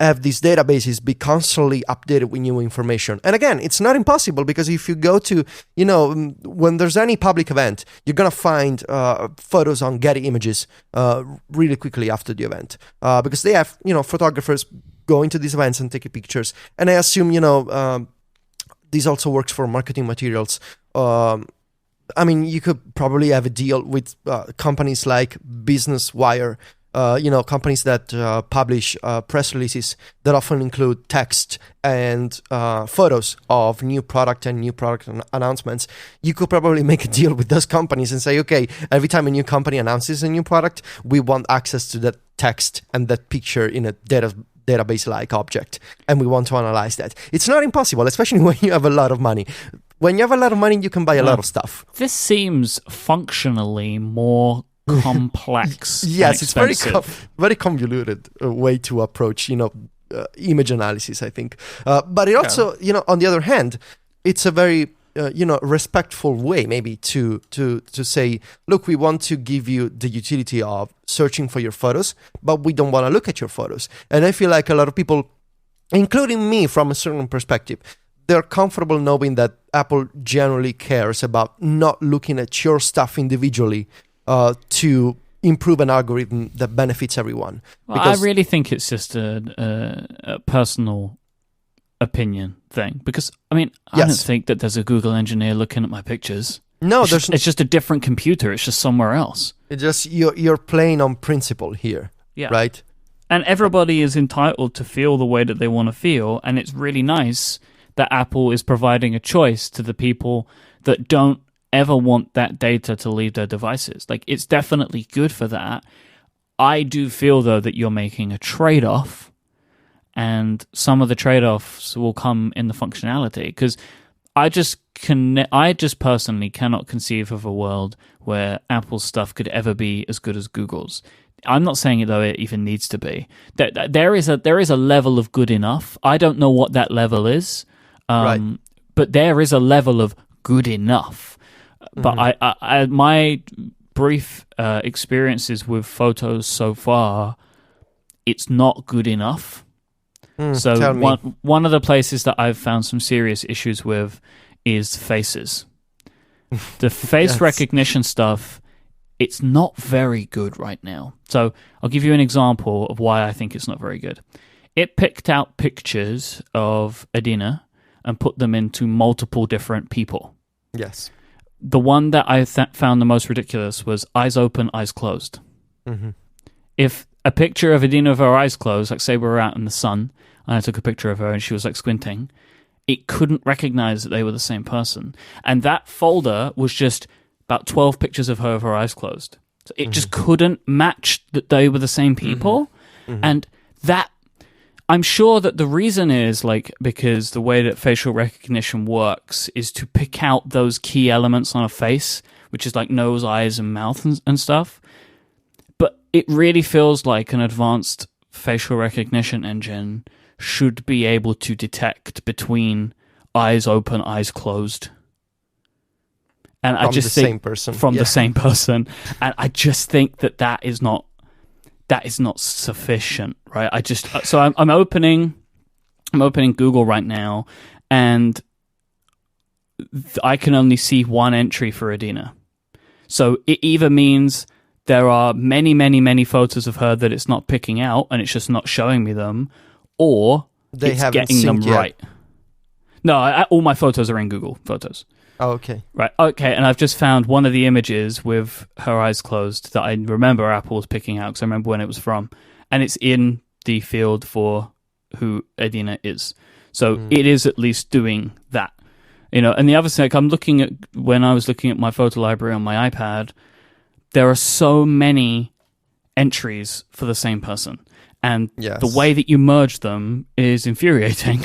have these databases be constantly updated with new information. And again, it's not impossible, because if you go to, when there's any public event, you're going to find photos on Getty Images really quickly after the event, because they have, photographers going to these events and taking pictures. And I assume, this also works for marketing materials. I mean, you could probably have a deal with companies like Business Wire, companies that publish press releases that often include text and photos of new product and new product announcements. You could probably make a deal with those companies and say, okay, every time a new company announces a new product, we want access to that text and that picture in a database-like object, and we want to analyze that. It's not impossible, especially when you have a lot of money. When you have a lot of money, you can buy a lot of stuff. This seems functionally more complex. Yes, it's very convoluted way to approach, image analysis, I think. But it also, on the other hand, it's a very, respectful way maybe to say, look, we want to give you the utility of searching for your photos, but we don't want to look at your photos. And I feel like a lot of people, including me from a certain perspective, they're comfortable knowing that Apple generally cares about not looking at your stuff individually to improve an algorithm that benefits everyone. Well, I really think it's just a personal opinion thing, because I mean, I don't think that there's a Google engineer looking at my pictures. No, it's just a different computer. It's just somewhere else. It's just you're playing on principle here, right? And everybody is entitled to feel the way that they want to feel, and it's really nice that Apple is providing a choice to the people that don't ever want that data to leave their devices. Like, it's definitely good for that. I do feel, though, that you're making a trade-off, and some of the trade-offs will come in the functionality, because I just personally cannot conceive of a world where Apple's stuff could ever be as good as Google's. I'm not saying, though, it even needs to be. There is a level of good enough. I don't know what that level is, but there is a level of good enough. But I my brief experiences with photos so far, it's not good enough. So one of the places that I've found some serious issues with is faces. The face recognition stuff, it's not very good right now. So I'll give you an example of why I think it's not very good. It picked out pictures of Adina and put them into multiple different people. Yes. The one that I found the most ridiculous was eyes open, eyes closed. If a picture of Adina with her eyes closed, like say we were out in the sun, and I took a picture of her and she was like squinting, it couldn't recognize that they were the same person. And that folder was just about 12 pictures of her with her eyes closed. So it just couldn't match that they were the same people. And that, I'm sure that the reason is like because the way that facial recognition works is to pick out those key elements on a face, which is like nose, eyes, and mouth and stuff. But it really feels like an advanced facial recognition engine should be able to detect between eyes open, eyes closed. And I just think same person. From the same person. And I just think that is not sufficient, right? I'm opening Google right now, and I can only see one entry for Adina. So it either means there are many, many, many photos of her that it's not picking out and it's just not showing me them, or it's getting them right. No, all my photos are in Google Photos. Oh, okay. Right, okay, and I've just found one of the images with her eyes closed that I remember Apple was picking out because I remember when it was from, and it's in the field for who Adina is. So it is at least doing that. You know, and the other thing, like when I was looking at my photo library on my iPad, there are so many entries for the same person. And the way that you merge them is infuriating.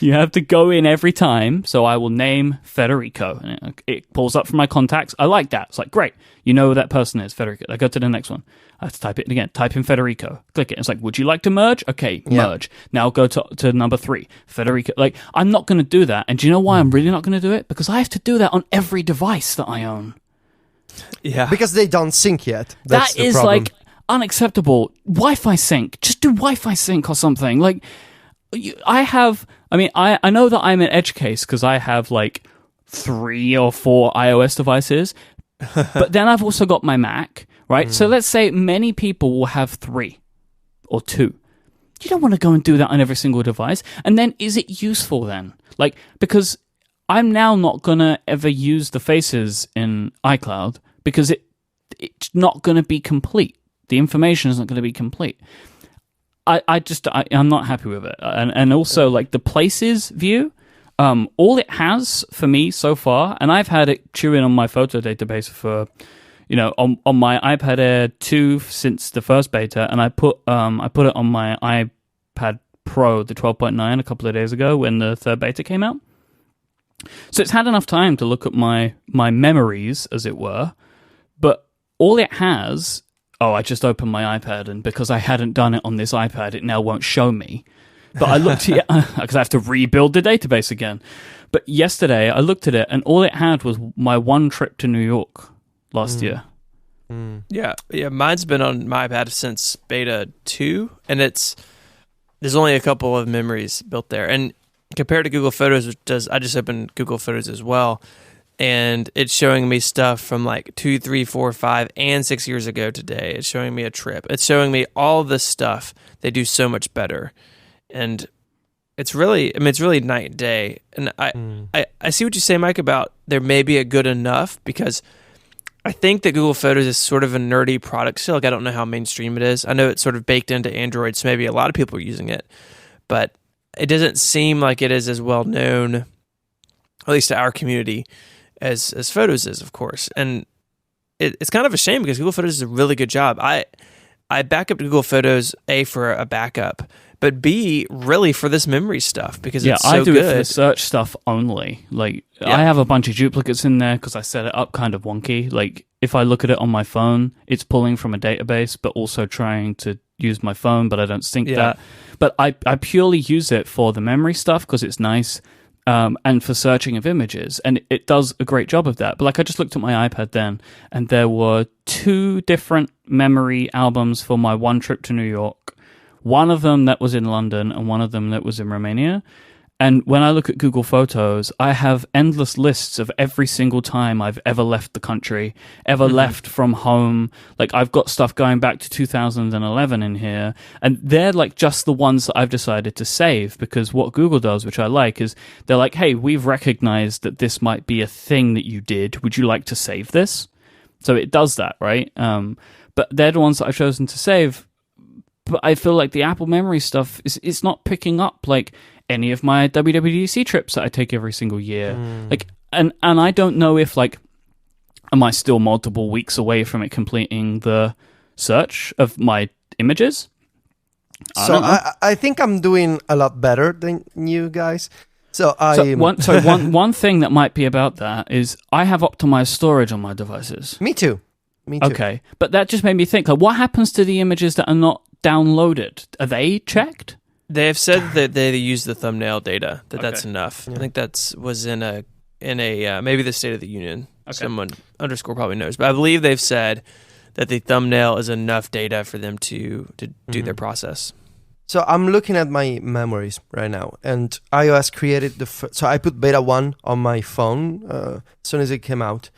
You have to go in every time. So I will name Federico. And it pulls up from my contacts. I like that. It's like, great. You know who that person is, Federico. I go to the next one. I have to type it in again. Type in Federico. Click it. It's like, would you like to merge? Okay, merge. Now go to number 3, Federico. Like, I'm not going to do that. And do you know why I'm really not going to do it? Because I have to do that on every device that I own. Yeah. Because they don't sync yet. That is problem. Like unacceptable. Wi-Fi sync. Just do Wi-Fi sync or something. Like, I know that I'm an edge case because I have like 3 or 4 iOS devices, but then I've also got my Mac, right? So let's say many people will have 3 or 2. You don't want to go and do that on every single device. And then is it useful then? Like, because I'm now not going to ever use the faces in iCloud because it's not going to be complete. The information isn't going to be complete. I'm not happy with it. And also, like, the places view, all it has for me so far, and I've had it chewing on my photo database for, on my iPad Air 2 since the first beta, and I put it on my iPad Pro, the 12.9, a couple of days ago when the third beta came out. So it's had enough time to look at my memories, as it were, but all it has... Oh, I just opened my iPad, and because I hadn't done it on this iPad, it now won't show me. But I looked at it, because I have to rebuild the database again. But yesterday, I looked at it, and all it had was my one trip to New York last year. Yeah, mine's been on my iPad since beta 2, and there's only a couple of memories built there. And compared to Google Photos, I just opened Google Photos as well, and it's showing me stuff from like 2, 3, 4, 5, and 6 years ago today. It's showing me a trip. It's showing me all this stuff. They do so much better. And it's really night and day. And I see what you say, Mike, about there may be a good enough, because I think that Google Photos is sort of a nerdy product still. Like, I don't know how mainstream it is. I know it's sort of baked into Android, so maybe a lot of people are using it, but it doesn't seem like it is as well known, at least to our community, as Photos is, of course. And it's kind of a shame, because Google Photos does a really good job. I back up to Google Photos, A, for a backup, but B, really for this memory stuff, because it's so good. Yeah, I do it for the search stuff only. Like, I have a bunch of duplicates in there because I set it up kind of wonky. Like, if I look at it on my phone, it's pulling from a database, but also trying to use my phone, but I don't sync that. But I purely use it for the memory stuff because it's nice, and for searching of images. And it does a great job of that. But like, I just looked at my iPad then, and there were 2 different memory albums for my one trip to New York. One of them that was in London and one of them that was in Romania. And when I look at Google Photos, I have endless lists of every single time I've ever left the country, ever left from home. Like, I've got stuff going back to 2011 in here. And they're like just the ones that I've decided to save, because what Google does, which I like, is they're like, hey, we've recognized that this might be a thing that you did. Would you like to save this? So it does that, right? But they're the ones that I've chosen to save. But I feel like the Apple memory stuff it's not picking up like any of my WWDC trips that I take every single year. Like, and I don't know if, like, am I still multiple weeks away from it completing the search of my images? I think I'm doing a lot better than you guys. One thing that might be about that is I have optimized storage on my devices. Me too. Okay, but that just made me think, like, what happens to the images that are not downloaded? Are they checked? They have said that they use the thumbnail data, that's enough. Yeah. I think was in a maybe the State of the Union. Okay. Someone _ probably knows, but I believe they've said that the thumbnail is enough data for them to do their process. So I'm looking at my memories right now, and iOS created so I put beta 1 on my phone as soon as it came out.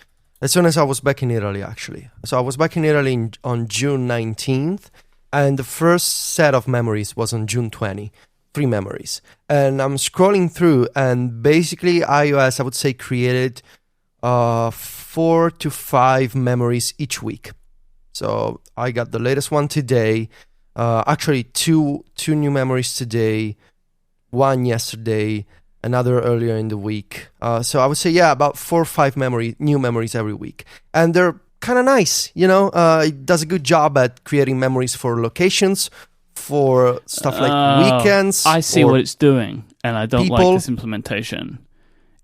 As soon as I was back in Italy, actually. So I was back in Italy on June 19th, and the first set of memories was on June 20, 3 memories. And I'm scrolling through, and basically iOS, I would say, created 4 to 5 memories each week. So I got the latest one today. Actually, two new memories today, 1 yesterday, another earlier in the week. So I would say, about 4 or 5 new memories every week. And they're kind of nice, you know? It does a good job at creating memories for locations, for stuff like weekends. I see what it's doing, and I don't like this implementation.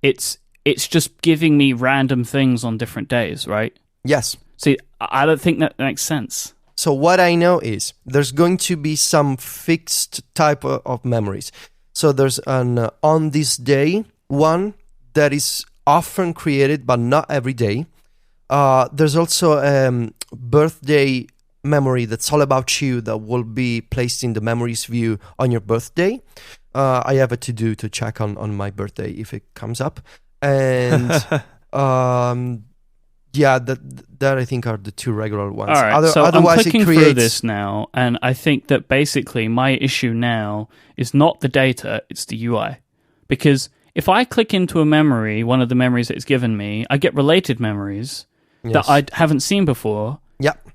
It's just giving me random things on different days, right? Yes. See, I don't think that makes sense. So what I know is there's going to be some fixed type of memories. So there's an on this day one that is often created, but not every day. There's also a birthday memory that's all about you that will be placed in the memories view on your birthday. I have a to-do to check on my birthday if it comes up. And that I think are the 2 regular ones. All right, so I'm clicking through this now, and I think that basically my issue now is not the data, it's the UI. Because if I click into a memory, one of the memories that it's given me, I get related memories that I haven't seen before. Yep.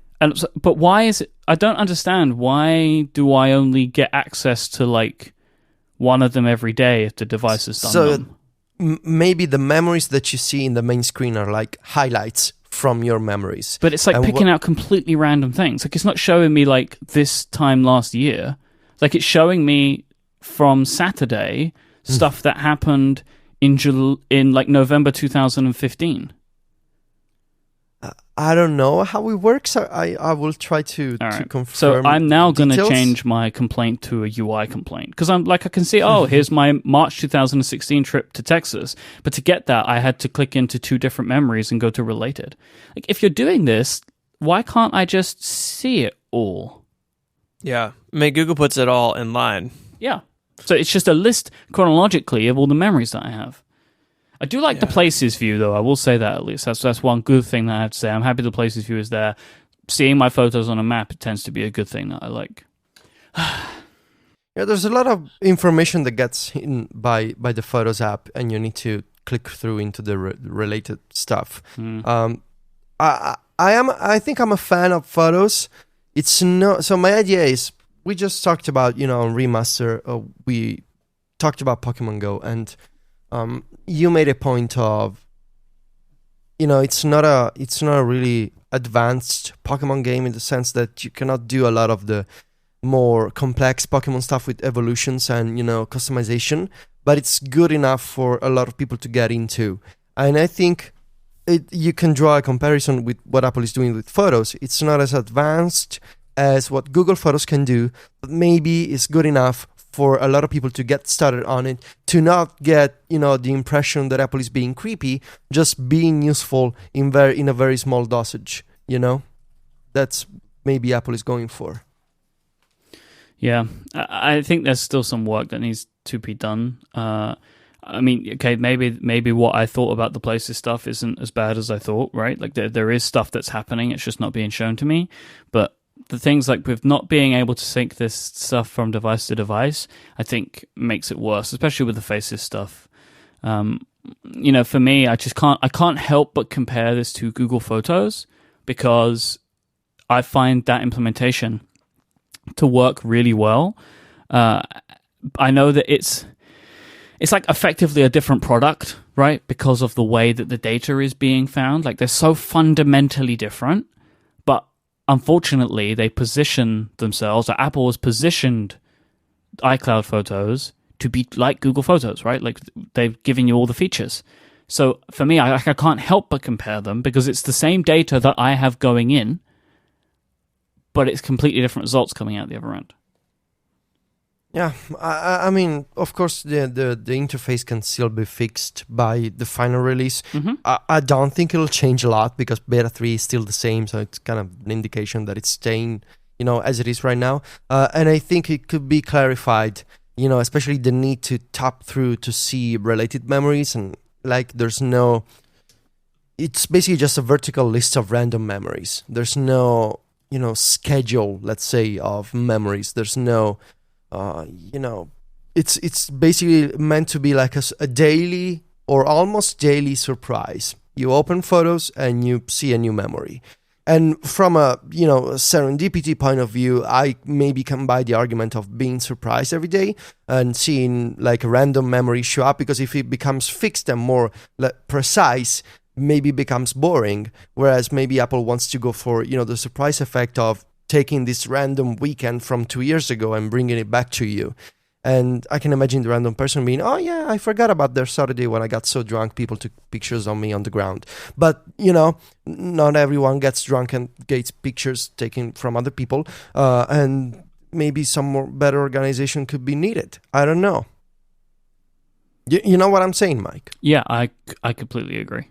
But why is it... I don't understand. Why do I only get access to, like, one of them every day if the device has done them? Maybe the memories that you see in the main screen are like highlights from your memories. But it's like picking out completely random things. Like, it's not showing me like this time last year. Like, it's showing me from Saturday stuff that happened in like November 2015. I don't know how it works. I will try to confirm. So I'm now going to change my complaint to a UI complaint, because I'm like, I can see, here's my March 2016 trip to Texas. But to get that, I had to click into 2 different memories and go to related. Like, if you're doing this, why can't I just see it all? Yeah. I mean, Google puts it all in line. Yeah. So it's just a list chronologically of all the memories that I have. I do like the Places view, though. I will say that, at least. That's one good thing that I have to say. I'm happy the Places view is there. Seeing my photos on a map, it tends to be a good thing that I like. Yeah, there's a lot of information that gets hidden by the Photos app, and you need to click through into the related stuff. I think I'm a fan of Photos. It's no. So my idea is, we just talked about, on Remaster, we talked about Pokemon Go, and you made a point of, it's not a really advanced Pokemon game in the sense that you cannot do a lot of the more complex Pokemon stuff with evolutions and customization, but it's good enough for a lot of people to get into. And I think you can draw a comparison with what Apple is doing with Photos. It's not as advanced as what Google Photos can do, but maybe it's good enough for a lot of people to get started on it, to not get the impression that Apple is being creepy, just being useful in a very small dosage. That's maybe Apple is going for. Yeah, I think there's still some work that needs to be done. I mean, okay, maybe what I thought about the Places stuff isn't as bad as I thought, right? Like there is stuff that's happening, it's just not being shown to me. But the things like with not being able to sync this stuff from device to device, I think makes it worse, especially with the Faces stuff. For me, I can't help but compare this to Google Photos, because I find that implementation to work really well. I know that it's like effectively a different product, right? Because of the way that the data is being found. Like they're so fundamentally different, but unfortunately they position themselves, or Apple has positioned iCloud Photos to be like Google Photos, right? Like they've given you all the features. So for me, I can't help but compare them, because it's the same data that I have going in, but it's completely different results coming out the other end. Yeah, I mean, of course, the interface can still be fixed by the final release. Mm-hmm. I don't think it'll change a lot, because Beta 3 is still the same, so it's kind of an indication that it's staying, as it is right now. And I think it could be clarified, especially the need to tap through to see related memories, and it's basically just a vertical list of random memories. There's no, schedule, let's say, of memories. There's no... it's basically meant to be like a daily or almost daily surprise. You open Photos and you see a new memory. And from a serendipity point of view, I maybe can buy the argument of being surprised every day and seeing like a random memory show up, because if it becomes fixed and more precise, maybe becomes boring. Whereas maybe Apple wants to go for the surprise effect of taking this random weekend from 2 years ago and bringing it back to you. And I can imagine the random person being, oh yeah, I forgot about their Saturday when I got so drunk, people took pictures of me on the ground. But, not everyone gets drunk and gets pictures taken from other people. And maybe some more better organization could be needed. I don't know. You know what I'm saying, Mike? Yeah, I completely agree.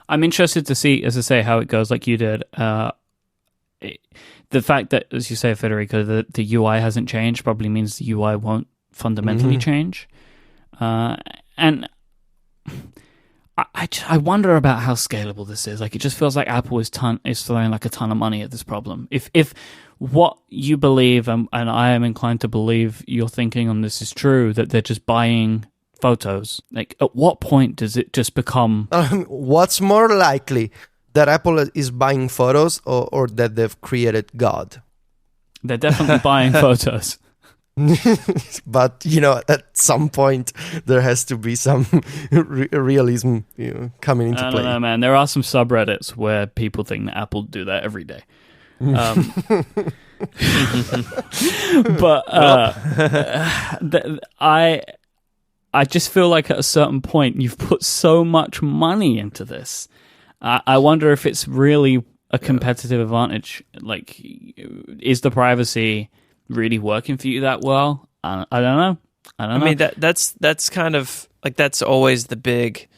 I'm interested to see, as I say, how it goes like you did. The fact that, as you say, Federico, the UI hasn't changed probably means the UI won't fundamentally change. And I wonder about how scalable this is. Like, it just feels like Apple is throwing like a ton of money at this problem. If what you believe, and I am inclined to believe your thinking on this is true, that they're just buying Photos, like at what point does it just become... What's more likely? That Apple is buying Photos, or that they've created God? They're definitely buying Photos. But, at some point, there has to be some realism coming into play. I don't know, man. There are some subreddits where people think that Apple do that every day. But I just feel like at a certain point, you've put so much money into this. I wonder if it's really a competitive advantage. Like, is the privacy really working for you that well? I don't know. I mean, that's kind of like, that's always the big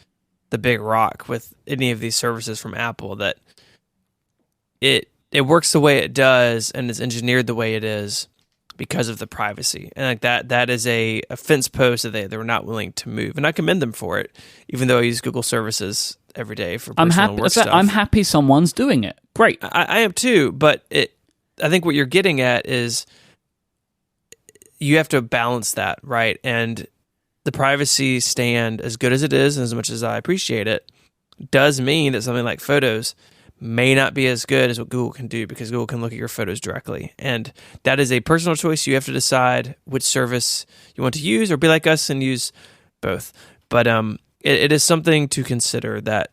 rock with any of these services from Apple, that it works the way it does and is engineered the way it is because of the privacy. And like that is a fence post that they're not willing to move. And I commend them for it, even though I use Google services every day for personal work stuff. I'm happy someone's doing it. Great. I am too, but I think what you're getting at is you have to balance that, right? And the privacy stand, as good as it is, and as much as I appreciate it, does mean that something like Photos may not be as good as what Google can do, because Google can look at your photos directly. And that is a personal choice. You have to decide which service you want to use, or be like us and use both. But it is something to consider, that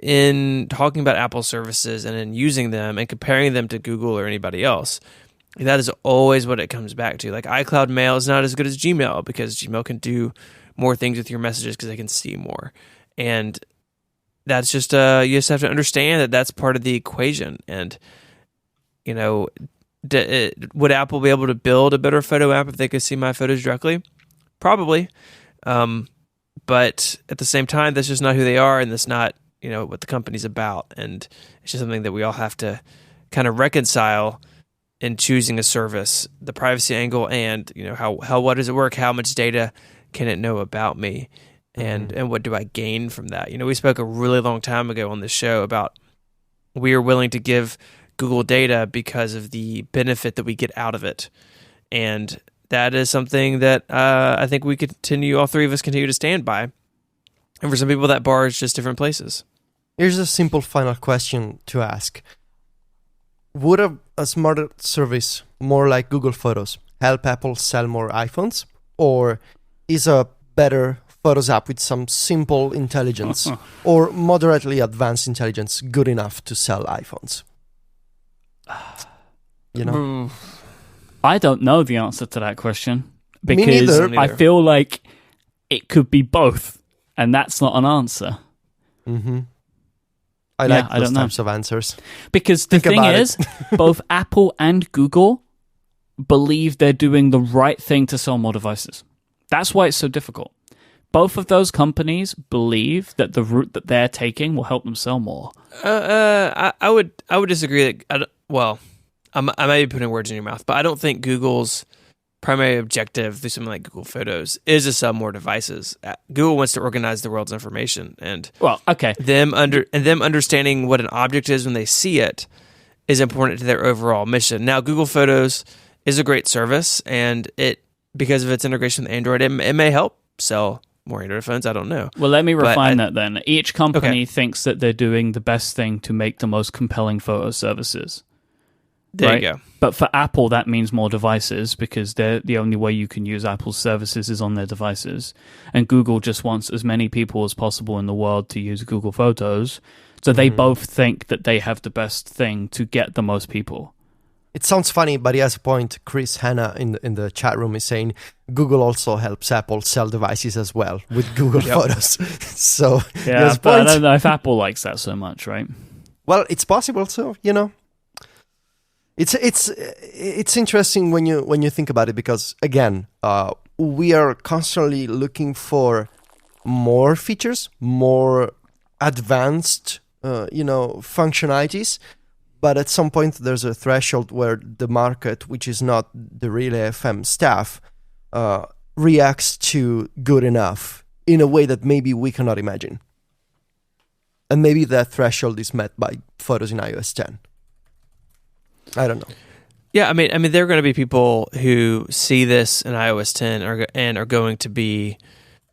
in talking about Apple services and in using them and comparing them to Google or anybody else, that is always what it comes back to. Like iCloud Mail is not as good as Gmail, because Gmail can do more things with your messages because they can see more. And that's just you just have to understand that that's part of the equation. And would Apple be able to build a better photo app if they could see my photos directly? Probably, but at the same time, that's just not who they are, and that's not what the company's about. And it's just something that we all have to kind of reconcile in choosing a service, the privacy angle, and how what does it work? How much data can it know about me? And what do I gain from that? We spoke a really long time ago on this show about we are willing to give Google data because of the benefit that we get out of it. And that is something that I think all three of us continue to stand by. And for some people, that bar is just different places. Here's a simple final question to ask. Would a smarter service, more like Google Photos, help Apple sell more iPhones? Or is a better Photos app with some simple intelligence or moderately advanced intelligence good enough to sell iPhones? I don't know the answer to that question, because Me neither. I feel like it could be both, and that's not an answer. Mm-hmm. I like those types of answers. Because the thing is, both Apple and Google believe they're doing the right thing to sell more devices. That's why it's so difficult. Both of those companies believe that the route that they're taking will help them sell more. I would disagree. I may be putting words in your mouth, but I don't think Google's primary objective through something like Google Photos is to sell more devices. Google wants to organize the world's information, and them understanding what an object is when they see it is important to their overall mission. Now, Google Photos is a great service, and because of its integration with Android, it may help sell more Android phones. I don't know. Well, let me refine that then. Each company thinks that they're doing the best thing to make the most compelling photo services. There you go. But for Apple, that means more devices, because the only way you can use Apple's services is on their devices. And Google just wants as many people as possible in the world to use Google Photos. So they both think that they have the best thing to get the most people. It sounds funny, but he has a point. Chris Hanna in the chat room is saying Google also helps Apple sell devices as well with Google Photos. So yeah, but I don't know if Apple likes that so much, right? Well, it's possible. So it's interesting when you think about it, because again, we are constantly looking for more features, more advanced, functionalities. But at some point, there's a threshold where the market, which is not the Relay FM staff, reacts to good enough in a way that maybe we cannot imagine. And maybe that threshold is met by Photos in iOS 10. I don't know. Yeah, I mean, there are going to be people who see this in iOS 10 and are going to be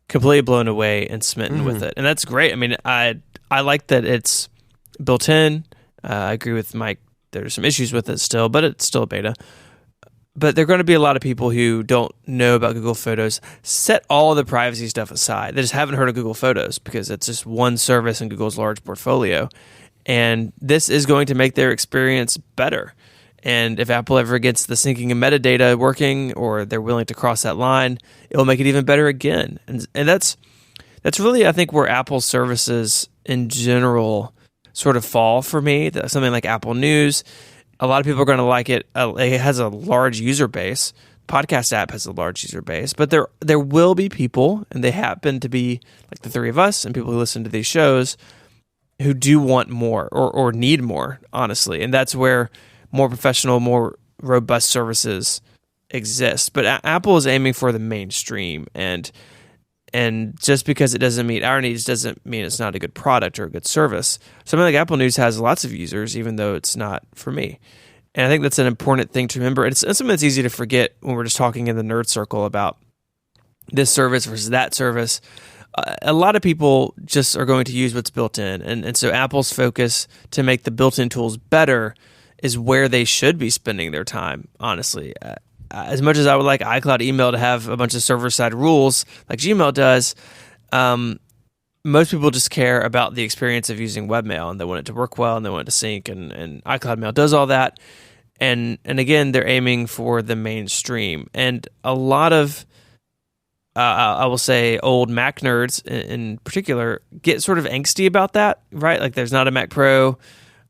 completely blown away and smitten with it, and that's great. I mean, I like that it's built in. I agree with Mike. There's some issues with it still, but it's still a beta. But there are going to be a lot of people who don't know about Google Photos. Set all the privacy stuff aside. They just haven't heard of Google Photos because it's just one service in Google's large portfolio. And this is going to make their experience better. And if Apple ever gets the syncing of metadata working, or they're willing to cross that line, it'll make it even better again. And that's really, I think, where Apple services in general sort of fall for me. Something like Apple News, a lot of people are going to like it. It has a large user base. Podcast app has a large user base, but there will be people, and they happen to be like the three of us and people who listen to these shows, who do want more or need more, honestly. And that's where more professional, more robust services exist. But Apple is aiming for the mainstream, and just because it doesn't meet our needs doesn't mean it's not a good product or a good service. Something like Apple News has lots of users, even though it's not for me. And I think that's an important thing to remember. It's something that's easy to forget when we're just talking in the nerd circle about this service versus that service. A lot of people just are going to use what's built in. And so Apple's focus to make the built-in tools better is where they should be spending their time, honestly. As much as I would like iCloud email to have a bunch of server-side rules like Gmail does, most people just care about the experience of using webmail, and they want it to work well, and they want it to sync, and iCloud Mail does all that. And again, they're aiming for the mainstream. And a lot of, I will say, old Mac nerds in particular get sort of angsty about that, right? Like there's not a Mac Pro,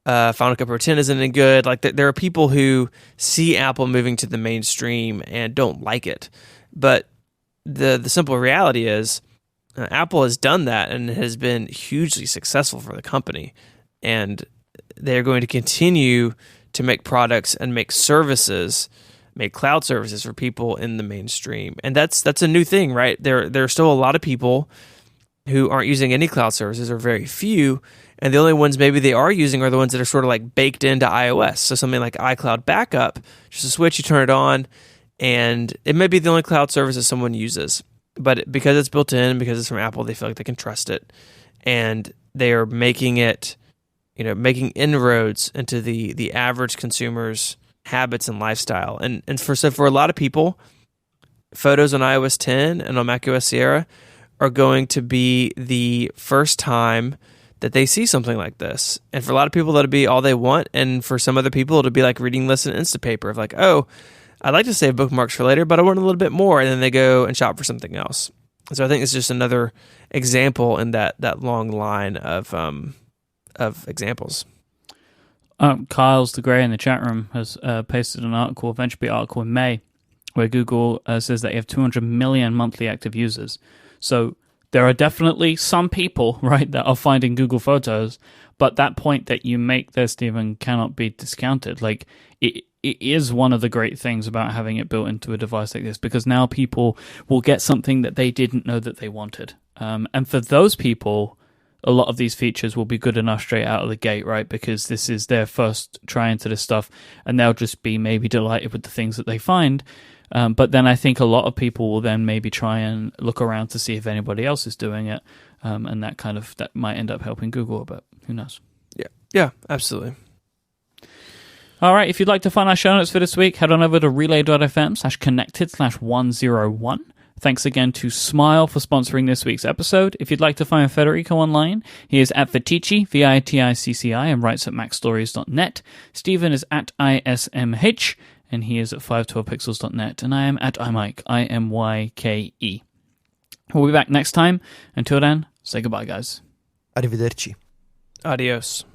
Final Cut Pro 10 isn't any good. Like there are people who see Apple moving to the mainstream and don't like it. But the simple reality is Apple has done that and has been hugely successful for the company. And they're going to continue to make products and make services, make cloud services for people in the mainstream. And that's a new thing, right? There are still a lot of people who aren't using any cloud services, or very few, and the only ones maybe they are using are the ones that are sort of like baked into iOS. So something like iCloud Backup, just a switch, you turn it on, and it may be the only cloud service that someone uses. But because it's built in, because it's from Apple, they feel like they can trust it. And they are making it, making inroads into the average consumer's habits and lifestyle. And for a lot of people, photos on iOS 10 and on macOS Sierra are going to be the first time that they see something like this. And for a lot of people, that'll be all they want. And for some other people, it'll be like reading lists in Instapaper of like, oh, I'd like to save bookmarks for later, but I want a little bit more. And then they go and shop for something else. So I think it's just another example in that long line of examples. Kyle's the Grey in the chat room has pasted an article, a VentureBeat article in May, where Google says they have 200 million monthly active users. So there are definitely some people, right, that are finding Google Photos, but that point that you make there, Stephen, cannot be discounted. Like, it is one of the great things about having it built into a device like this, because now people will get something that they didn't know that they wanted. And for those people, a lot of these features will be good enough straight out of the gate, right? Because this is their first try into this stuff, and they'll just be maybe delighted with the things that they find. But then I think a lot of people will then maybe try and look around to see if anybody else is doing it, and that might end up helping Google, but who knows? Yeah, absolutely. All right, if you'd like to find our show notes for this week, head on over to relay.fm/connected/101. Thanks again to Smile for sponsoring this week's episode. If you'd like to find Federico online, he is at Viticci, Viticci, and writes at macstories.net. Stephen is at ISMH, and he is at 512pixels.net. And I am at iMyke, IMYKE. We'll be back next time. Until then, say goodbye, guys. Arrivederci. Adios.